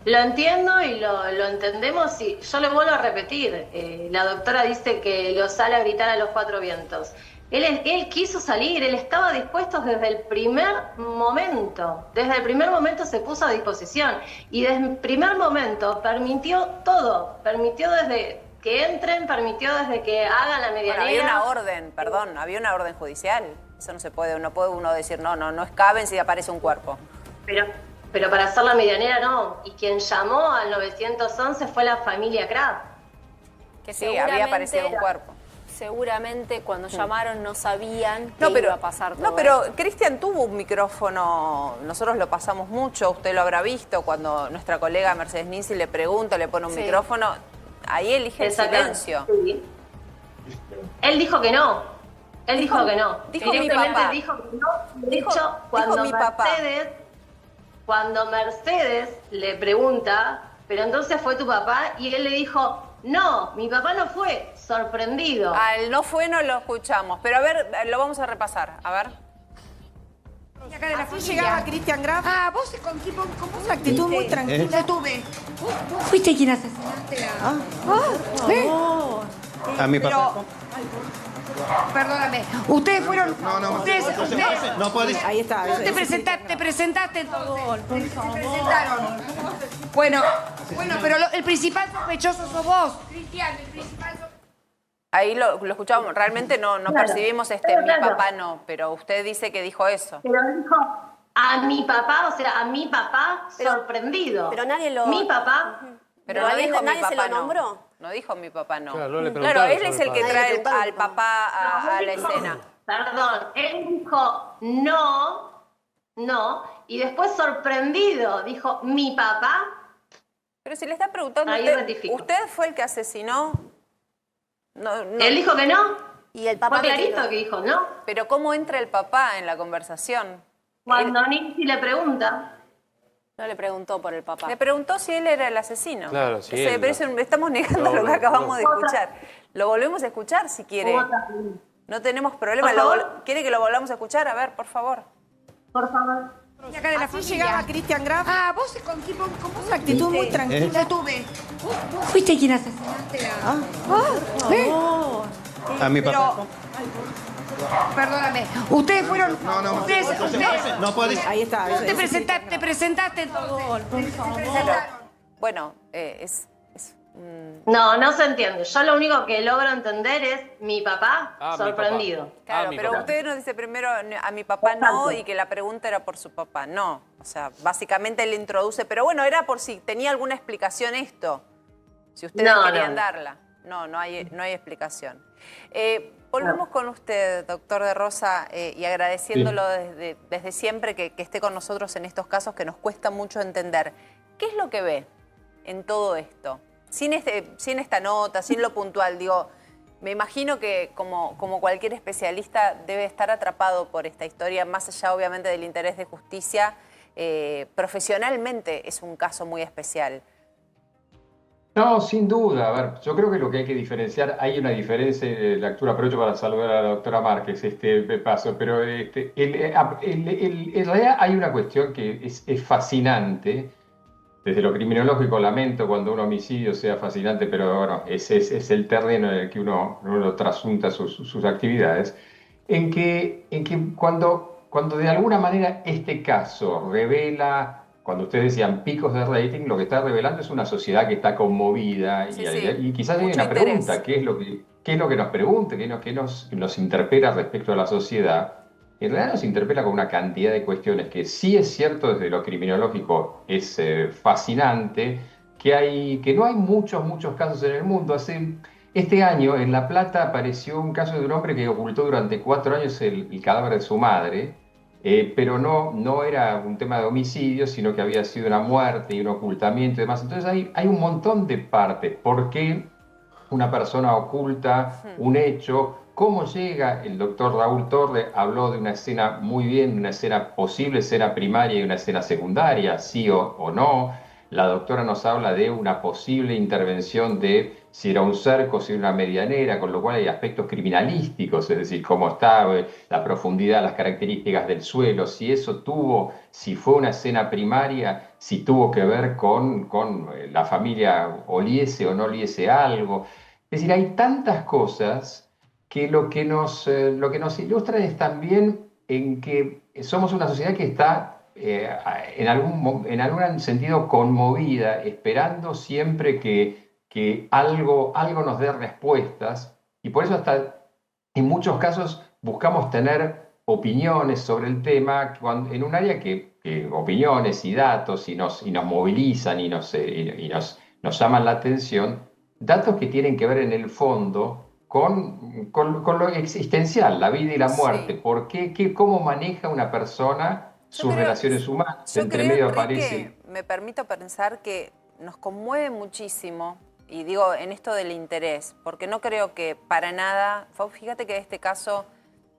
Lo entiendo y lo entendemos, y yo le vuelvo a repetir, la doctora dice que lo sale a gritar a los 4 vientos. Él quiso salir, él estaba dispuesto desde el primer momento se puso a disposición, y desde el primer momento permitió todo, permitió desde que entren, permitió desde que hagan la medianera. Bueno, había una orden judicial, eso no se puede, no puede uno decir, no excaven si aparece un cuerpo. Pero para hacer la medianera no, y quien llamó al 911 fue la familia Graf. Que sí, había aparecido un cuerpo. seguramente cuando llamaron no sabían que No, pero, iba a pasar todo no, pero esto. Cristian tuvo un micrófono, nosotros lo pasamos mucho, usted lo habrá visto, cuando nuestra colega Mercedes Ninzi le pregunta, le pone un Sí. micrófono, ahí elige el silencio. Sí. Él dijo que no. Él dijo que no. dijo mi Directamente papá. dijo que no. De Dijo- hecho, dijo cuando mi papá. Mercedes le pregunta, pero entonces fue tu papá, y él le dijo, no, mi papá no fue, sorprendido. Al no fue no lo escuchamos, pero a ver, lo vamos a repasar, a ver. Y acá de la FUN llegaba Cristian Graf. Ah, vos con vos una actitud muy tranquila tuve. Vos fuiste quien asesinaste A mi papá. Perdóname, ustedes fueron. No, ustedes, no podés. Ahí está. Te presentaste entonces. Te presentaron. Bueno, pero el principal sospechoso sos vos, Cristian, el principal sospechoso. Ahí lo escuchamos, realmente no Claro. percibimos mi Claro. papá no, pero usted dice que dijo eso. Pero dijo, a mi papá, o sea, a mi papá sorprendido. Pero nadie lo... Mi papá... Pero no dijo mi nadie se papá lo nombró. no dijo mi papá no. Claro, no le Claro, preguntaron él es sobre el que el padre. trae Nadie le preguntaron al papá a la escena. Perdón, él dijo no, y después sorprendido dijo, mi papá. Pero si le están preguntando, Ahí usted, rectifico. ¿usted fue el que asesinó? No. Él dijo que no. Y el papá Fue clarito retiró. que dijo no. Pero ¿cómo entra el papá en la conversación? Cuando Nixie le pregunta. No le preguntó por el papá. Le preguntó si él era el asesino. Claro, sí, Pero eso estamos negando No, lo que no, acabamos no. de escuchar. Lo volvemos a escuchar si quiere. No tenemos problema. Por favor. ¿Quiere que lo volvamos a escuchar? A ver, por favor. Por favor. Y acá de la FUN llegaba Cristian Graf. Ah, vos con vos una actitud muy tranquila tuve. Vos fuiste quien asesinaste A mi papá. Perdóname, ustedes fueron. Ustedes. No podés. Ahí está. Te presentaste entonces. Te presentaron. Bueno, No se entiende. Yo lo único que logro entender es mi papá Ah, mi sorprendido. papá. Claro, mi pero papá. usted nos dice primero a mi papá no y que la pregunta era por su papá. No, o sea, básicamente él introduce, pero bueno, era por si tenía alguna explicación esto, si ustedes No, querían no. darla. No hay explicación. Volvemos con usted, doctor de Rosa, y agradeciéndolo desde siempre que esté con nosotros en estos casos que nos cuesta mucho entender. ¿Qué es lo que ve en todo esto? Sin esta nota, sin lo puntual, digo, me imagino que como cualquier especialista debe estar atrapado por esta historia, más allá obviamente del interés de justicia, profesionalmente es un caso muy especial. No, sin duda. A ver, yo creo que lo que hay que diferenciar, hay una diferencia en lectura, aprovecho para saludar a la doctora Márquez, paso, pero en realidad hay una cuestión que es fascinante. Desde lo criminológico lamento cuando un homicidio sea fascinante, pero bueno, es el terreno en el que uno trasunta sus actividades, en que cuando de alguna manera este caso revela, cuando ustedes decían picos de rating, lo que está revelando es una sociedad que está conmovida y quizás hay Mucho una pregunta, interés. ¿qué es lo que nos pregunta? ¿Qué nos interpela respecto a la sociedad? En realidad nos interpela con una cantidad de cuestiones que sí es cierto desde lo criminológico, es fascinante, que no hay muchos casos en el mundo. Este año en La Plata apareció un caso de un hombre que ocultó durante 4 años el cadáver de su madre, pero no era un tema de homicidio, sino que había sido una muerte y un ocultamiento y demás. Entonces hay un montón de partes. ¿Por qué una persona oculta un hecho? ¿Cómo llega? El doctor Raúl Torre habló de una escena muy bien, una escena posible, escena primaria y una escena secundaria, sí o no. La doctora nos habla de una posible intervención de si era un cerco, si era una medianera, con lo cual hay aspectos criminalísticos, es decir, cómo está la profundidad, las características del suelo, si fue una escena primaria, si tuvo que ver con la familia oliese o no oliese algo. Es decir, hay tantas cosas que lo que nos ilustra es también en que somos una sociedad que está en algún sentido conmovida, esperando siempre que algo nos dé respuestas, y por eso hasta en muchos casos buscamos tener opiniones sobre el tema en un área que opiniones y datos y nos movilizan y nos llaman la atención, datos que tienen que ver en el fondo con lo existencial, la vida y la muerte. ¿Por qué? ¿Cómo maneja una persona sus relaciones humanas? Entre medio aparece... Me permito pensar que nos conmueve muchísimo, y digo en esto del interés, porque no creo que para nada, fíjate que en este caso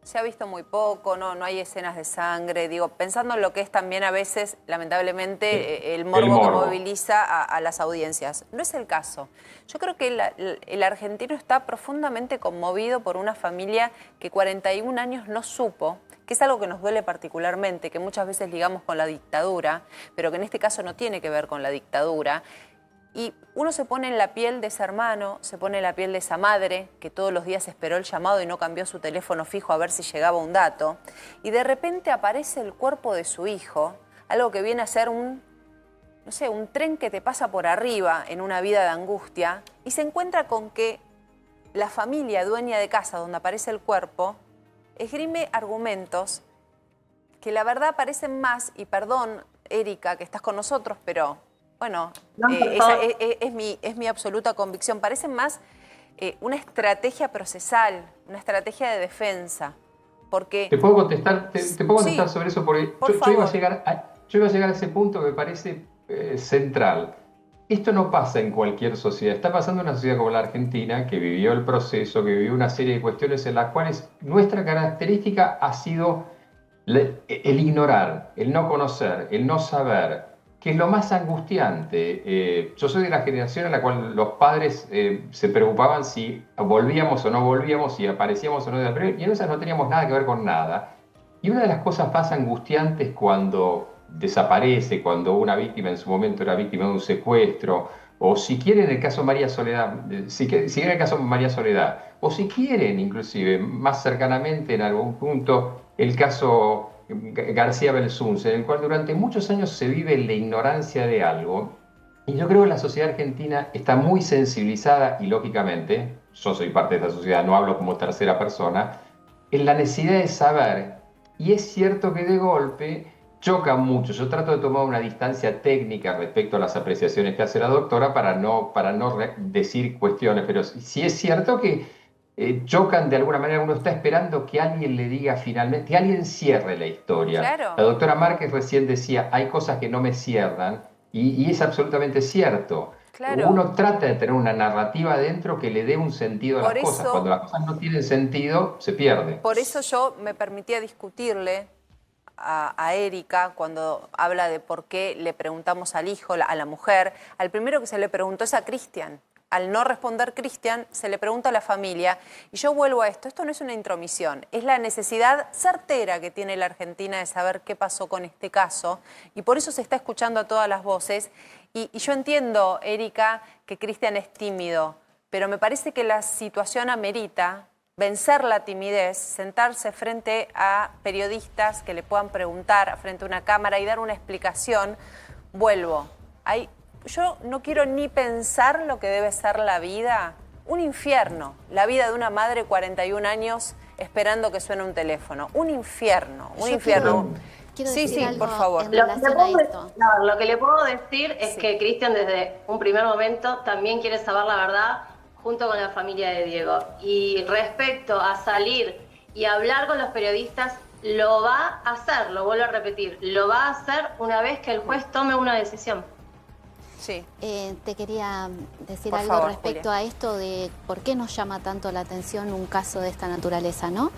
se ha visto muy poco, no hay escenas de sangre, digo, pensando en lo que es también a veces, lamentablemente, el morbo que moviliza a las audiencias. No es el caso. Yo creo que el argentino está profundamente conmovido por una familia que 41 años no supo, que es algo que nos duele particularmente, que muchas veces ligamos con la dictadura, pero que en este caso no tiene que ver con la dictadura. Y uno se pone en la piel de ese hermano, se pone en la piel de esa madre que todos los días esperó el llamado y no cambió su teléfono fijo a ver si llegaba un dato. Y de repente aparece el cuerpo de su hijo, algo que viene a ser un tren que te pasa por arriba en una vida de angustia, y se encuentra con que la familia dueña de casa donde aparece el cuerpo esgrime argumentos que la verdad parecen más, y perdón, Erika, que estás con nosotros, pero... Bueno, esa es mi absoluta convicción. Parecen más una estrategia procesal, una estrategia de defensa. Porque... ¿Te puedo contestar, sobre eso? Porque yo iba a llegar a ese punto que me parece central. Esto no pasa en cualquier sociedad. Está pasando en una sociedad como la Argentina, que vivió el proceso, que vivió una serie de cuestiones en las cuales nuestra característica ha sido el ignorar, el no conocer, el no saber, que es lo más angustiante. Yo soy de la generación en la cual los padres se preocupaban si volvíamos o no volvíamos, si aparecíamos o no, y en esas no teníamos nada que ver con nada. Y una de las cosas más angustiantes cuando desaparece, cuando una víctima en su momento era víctima de un secuestro, o si quieren el caso María Soledad, o si quieren inclusive más cercanamente en algún punto el caso García Belsunce, en el cual durante muchos años se vive la ignorancia de algo, y yo creo que la sociedad argentina está muy sensibilizada, y lógicamente, yo soy parte de esa sociedad, no hablo como tercera persona, en la necesidad de saber, y es cierto que de golpe choca mucho. Yo trato de tomar una distancia técnica respecto a las apreciaciones que hace la doctora para no decir cuestiones, pero sí es cierto que chocan de alguna manera. Uno está esperando que alguien le diga finalmente, que alguien cierre la historia. Claro. La doctora Márquez recién decía, hay cosas que no me cierran, y es absolutamente cierto. Claro. Uno trata de tener una narrativa adentro que le dé un sentido a las cosas. Cuando las cosas no tienen sentido, se pierde. Por eso yo me permitía discutirle a Erika cuando habla de por qué le preguntamos al hijo, a la mujer. Al primero que se le preguntó es a Cristian. Al no responder Cristian, se le pregunta a la familia. Y yo vuelvo a esto no es una intromisión, es la necesidad certera que tiene la Argentina de saber qué pasó con este caso. Y por eso se está escuchando a todas las voces. Y yo entiendo, Erika, que Cristian es tímido, pero me parece que la situación amerita vencer la timidez, sentarse frente a periodistas que le puedan preguntar frente a una cámara y dar una explicación. Vuelvo. Yo no quiero ni pensar lo que debe ser la vida, un infierno, la vida de una madre 41 años esperando que suene un teléfono, un infierno, un infierno. Quiero sí, decir algo por favor. en relación a esto. Lo que le puedo decir es que Cristian desde un primer momento también quiere saber la verdad junto con la familia de Diego. Y respecto a salir y hablar con los periodistas, lo va a hacer, lo vuelvo a repetir, lo va a hacer una vez que el juez tome una decisión. Sí. Te quería decir Por algo favor, respecto Julia. a esto de por qué nos llama tanto la atención un caso de esta naturaleza, ¿no?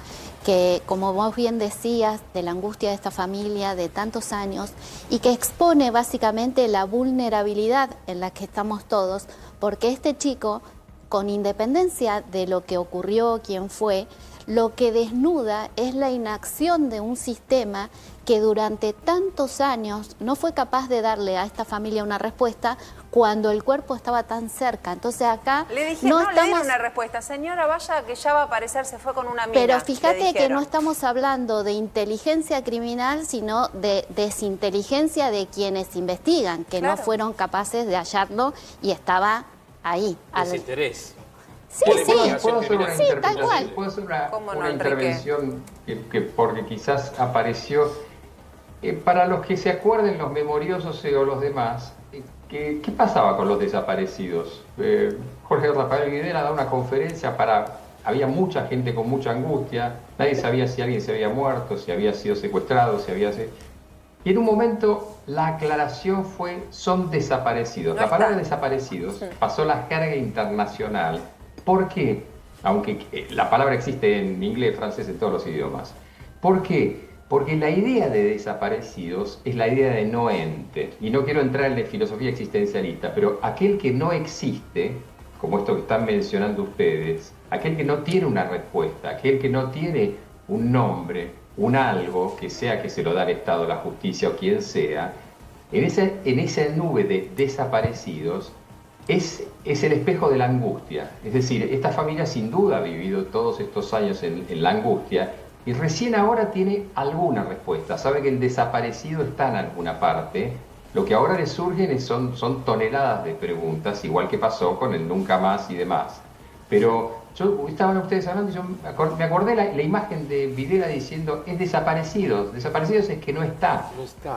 Que, como vos bien decías, de la angustia de esta familia de tantos años y que expone básicamente la vulnerabilidad en la que estamos todos, porque este chico, con independencia de lo que ocurrió, quién fue, lo que desnuda es la inacción de un sistema que durante tantos años no fue capaz de darle a esta familia una respuesta cuando el cuerpo estaba tan cerca. Entonces acá le dije, no le dieron una respuesta. Señora, vaya que ya va a aparecer, se fue con una mina. Pero fíjate que no estamos hablando de inteligencia criminal, sino de desinteligencia de quienes investigan, que no fueron capaces de hallarlo y estaba ahí. Desinterés. Sí, ¿Puedo hacer una sí, tal cual. ¿Puedo hacer una intervención que porque quizás apareció? Para los que se acuerden, los memoriosos o los demás, ¿qué pasaba con los desaparecidos? Jorge Rafael Videla da una conferencia para había mucha gente con mucha angustia, nadie sabía si alguien se había muerto, si había sido secuestrado, si había... Y en un momento la aclaración fue, son desaparecidos. La palabra desaparecidos pasó a la jerga internacional. ¿Por qué? Aunque la palabra existe en inglés, francés, en todos los idiomas. ¿Por qué? Porque la idea de desaparecidos es la idea de no ente. Y no quiero entrar en la filosofía existencialista, pero aquel que no existe, como esto que están mencionando ustedes, aquel que no tiene una respuesta, aquel que no tiene un nombre, un algo que sea que se lo da el Estado, la justicia o quien sea, en esa nube de desaparecidos es el espejo de la angustia. Es decir, esta familia sin duda ha vivido todos estos años en la angustia y recién ahora tiene alguna respuesta. Sabe que el desaparecido está en alguna parte. Lo que ahora le surgen son toneladas de preguntas, igual que pasó con el nunca más y demás. Pero estaban ustedes hablando y yo me acordé la imagen de Videla diciendo es desaparecidos. Desaparecidos es que no está.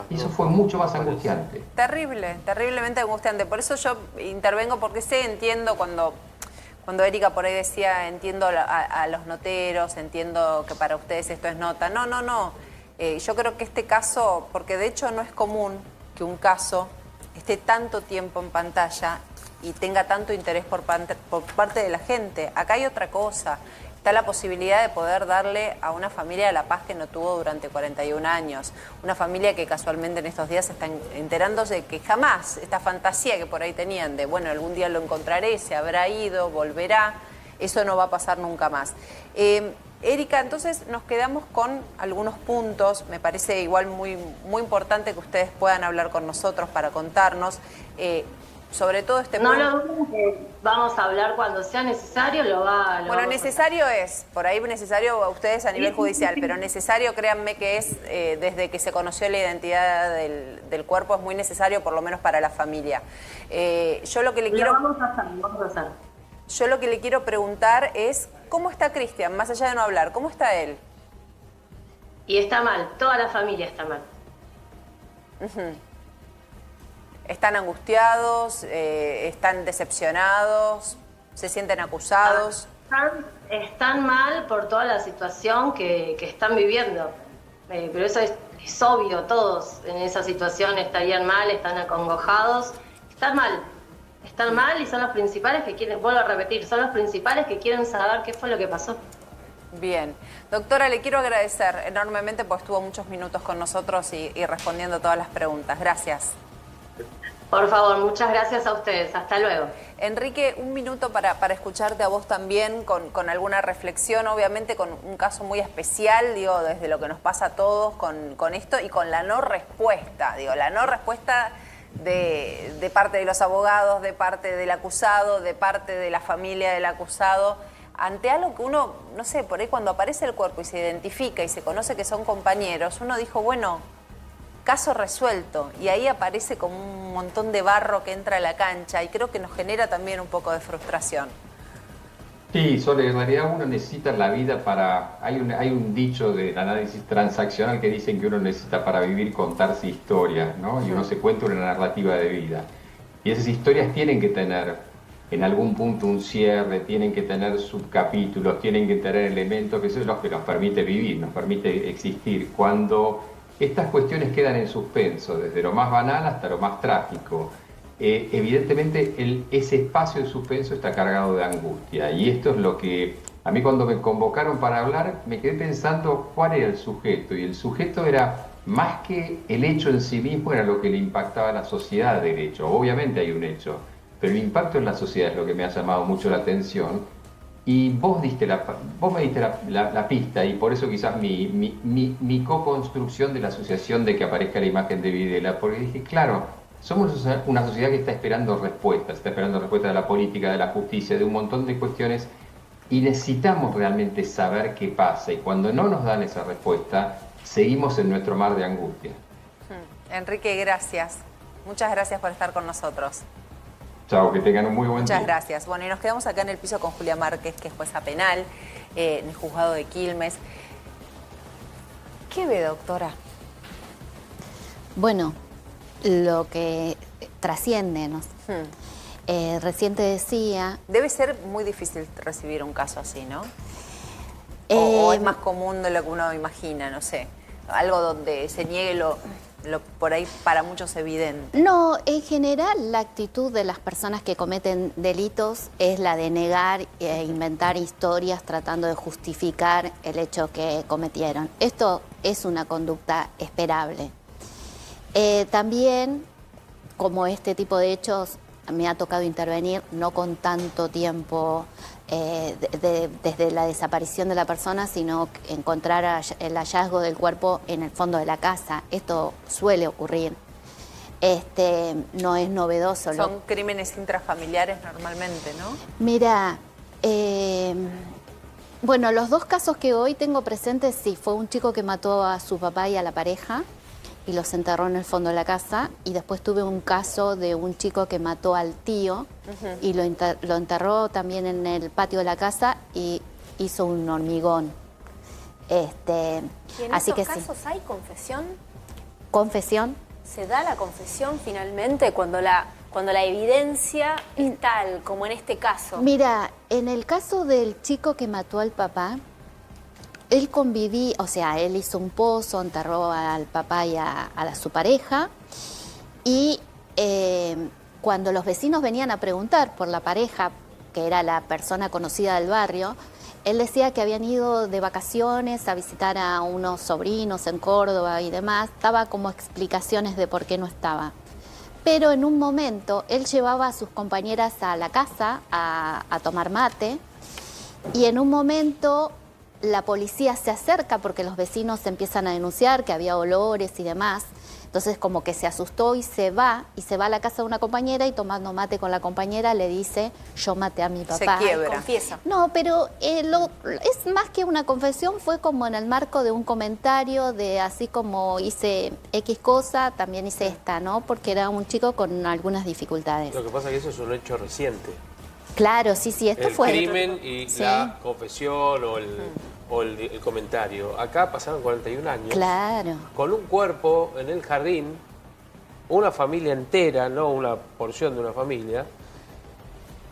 Y eso fue mucho más angustiante. Terrible, terriblemente angustiante. Por eso yo intervengo, porque entiendo cuando Erika por ahí decía, entiendo a los noteros, entiendo que para ustedes esto es nota. No. Yo creo que este caso, porque de hecho no es común que un caso esté tanto tiempo en pantalla y tenga tanto interés por parte de la gente. Acá hay otra cosa. Está la posibilidad de poder darle a una familia la paz que no tuvo durante 41 años. Una familia que casualmente en estos días están enterándose de que jamás esta fantasía que por ahí tenían de, bueno, algún día lo encontraré, se habrá ido, volverá, eso no va a pasar nunca más. Erika, entonces nos quedamos con algunos puntos. Me parece igual muy importante que ustedes puedan hablar con nosotros para contarnos. Sobre todo este punto. No lo duden que vamos a hablar cuando sea necesario, Bueno, necesario es, por ahí necesario a ustedes a nivel judicial, pero necesario, créanme que es, desde que se conoció la identidad del cuerpo, es muy necesario, por lo menos para la familia. Yo lo que le quiero... Vamos a hacer. Yo lo que le quiero preguntar es, ¿cómo está Cristian? Más allá de no hablar, ¿cómo está él? Y está mal, toda la familia está mal. ¿Están angustiados? ¿Están decepcionados? ¿Se sienten acusados? Están mal por toda la situación que están viviendo. Pero eso es obvio, todos en esa situación estarían mal, están acongojados. Están mal y son los principales que quieren, vuelvo a repetir, son los principales que quieren saber qué fue lo que pasó. Bien. Doctora, le quiero agradecer enormemente porque estuvo muchos minutos con nosotros y respondiendo todas las preguntas. Gracias. Por favor, muchas gracias a ustedes. Hasta luego. Enrique, un minuto para escucharte a vos también con alguna reflexión, obviamente con un caso muy especial, digo, desde lo que nos pasa a todos con esto y con la no respuesta, la no respuesta de parte de los abogados, de parte del acusado, de parte de la familia del acusado, ante algo que uno, no sé, por ahí cuando aparece el cuerpo y se identifica y se conoce que son compañeros, uno dijo, bueno, caso resuelto, y ahí aparece como un montón de barro que entra a la cancha y creo que nos genera también un poco de frustración. Sí, Sole, en realidad uno necesita en la vida para... Hay un dicho del análisis transaccional que dicen que uno necesita para vivir contarse historias, ¿no? Y uno se cuenta una narrativa de vida. Y esas historias tienen que tener en algún punto un cierre, tienen que tener subcapítulos, tienen que tener elementos que son los que nos permite vivir, nos permite existir. Cuando estas cuestiones quedan en suspenso, desde lo más banal hasta lo más trágico, evidentemente ese espacio de suspenso está cargado de angustia. Y esto es lo que a mí cuando me convocaron para hablar me quedé pensando cuál era el sujeto. Y el sujeto era más que el hecho en sí mismo, era lo que le impactaba a la sociedad del hecho. Obviamente hay un hecho, pero el impacto en la sociedad es lo que me ha llamado mucho la atención. Y vos me diste la pista, y por eso quizás mi co-construcción de la asociación de que aparezca la imagen de Videla, porque dije, claro, somos una sociedad que está esperando respuestas de la política, de la justicia, de un montón de cuestiones, y necesitamos realmente saber qué pasa, y cuando no nos dan esa respuesta, seguimos en nuestro mar de angustia. Enrique, gracias. Muchas gracias por estar con nosotros. Chao, que tengan un muy buen día. Muchas gracias. Bueno, y nos quedamos acá en el piso con Julia Márquez, que es jueza penal en el juzgado de Quilmes. ¿Qué ve, doctora? Bueno, lo que trasciende, ¿no? recién te decía... Debe ser muy difícil recibir un caso así, ¿no? O es más común de lo que uno imagina, no sé. Algo donde se niegue lo por ahí para muchos evidente. No, en general la actitud de las personas que cometen delitos es la de negar e inventar historias tratando de justificar el hecho que cometieron. Esto es una conducta esperable. También, como este tipo de hechos, me ha tocado intervenir no con tanto tiempo desde la desaparición de la persona, sino encontrar el hallazgo del cuerpo en el fondo de la casa. Esto suele ocurrir. No es novedoso. Son crímenes intrafamiliares normalmente, ¿no? Mira, bueno, los dos casos que hoy tengo presentes, sí, fue un chico que mató a su papá y a la pareja y los enterró en el fondo de la casa, y después tuve un caso de un chico que mató al tío y lo enterró también en el patio de la casa y hizo un hormigón. ¿Y en así esos que casos hay confesión? ¿Confesión? ¿Se da la confesión finalmente cuando la evidencia es tal, como en este caso? Mira, en el caso del chico que mató al papá, él convivía, o sea, él hizo un pozo, enterró al papá y a su pareja, y cuando los vecinos venían a preguntar por la pareja, que era la persona conocida del barrio, él decía que habían ido de vacaciones a visitar a unos sobrinos en Córdoba y demás, daba como explicaciones de por qué no estaba. Pero en un momento él llevaba a sus compañeras a la casa a tomar mate, y en un momento la policía se acerca porque los vecinos empiezan a denunciar que había olores y demás. Entonces como que se asustó y se va a la casa de una compañera, y tomando mate con la compañera le dice: yo maté a mi papá. Se quiebra. Confiesa. No, pero es más que una confesión, fue como en el marco de un comentario de así como hice X cosa, también hice esta, ¿no? Porque era un chico con algunas dificultades. Lo que pasa es que eso es un hecho reciente. Claro, sí, esto fue... El crimen y la confesión o el comentario. Acá pasaron 41 años. Claro. Con un cuerpo en el jardín, una familia entera, no una porción de una familia,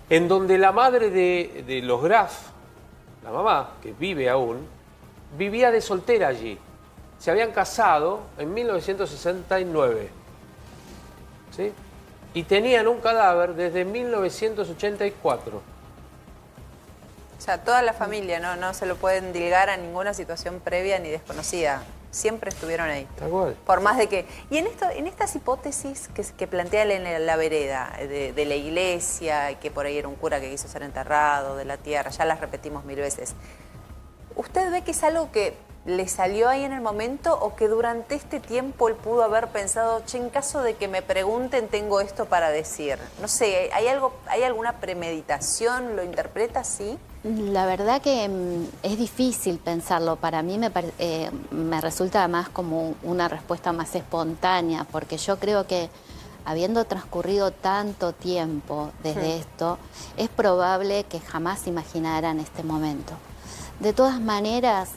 en donde la madre de los Graf, la mamá, que vive aún, vivía de soltera allí. Se habían casado en 1969. ¿Sí? Y tenían un cadáver desde 1984. O sea, toda la familia, no se lo pueden dilgar a ninguna situación previa ni desconocida. Siempre estuvieron ahí. Tal cual. Por más de que... Y en estas hipótesis que plantea en la vereda, de la iglesia, y que por ahí era un cura que quiso ser enterrado, de la tierra, ya las repetimos 1000 veces. ¿Usted ve que es algo que le salió ahí en el momento, o que durante este tiempo él pudo haber pensado: che, en caso de que me pregunten tengo esto para decir? No sé, ¿hay alguna premeditación? ¿Lo interpreta así? La verdad que es difícil pensarlo. Para mí me resulta más como una respuesta más espontánea, porque yo creo que habiendo transcurrido tanto tiempo desde esto, es probable que jamás imaginaran este momento. De todas maneras,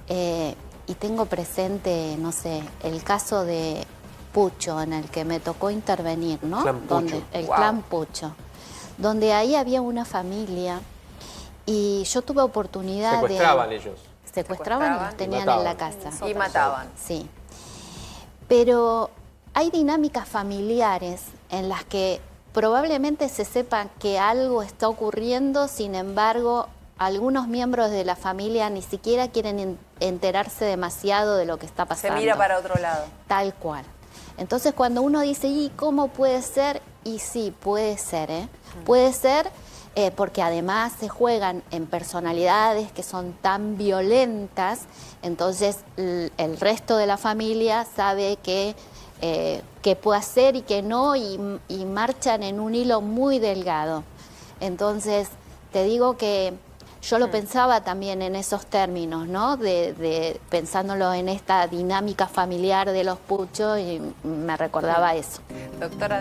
y tengo presente, no sé, el caso de Pucho, en el que me tocó intervenir, ¿no? El clan Pucho, donde ahí había una familia, y yo tuve oportunidad Secuestraban ellos. Secuestraban y los tenían en la casa. Y mataban. Sí. Pero hay dinámicas familiares en las que probablemente se sepa que algo está ocurriendo, sin embargo, algunos miembros de la familia ni siquiera quieren enterarse demasiado de lo que está pasando. Se mira para otro lado. Tal cual. Entonces, cuando uno dice: ¿y cómo puede ser? Y sí, puede ser, ¿eh? Puede ser, porque además se juegan en personalidades que son tan violentas, entonces el resto de la familia sabe qué puede hacer y qué no, y marchan en un hilo muy delgado. Entonces, te digo que yo lo pensaba también en esos términos, ¿no? Pensándolo en esta dinámica familiar de los Puchos, y me recordaba eso. Doctora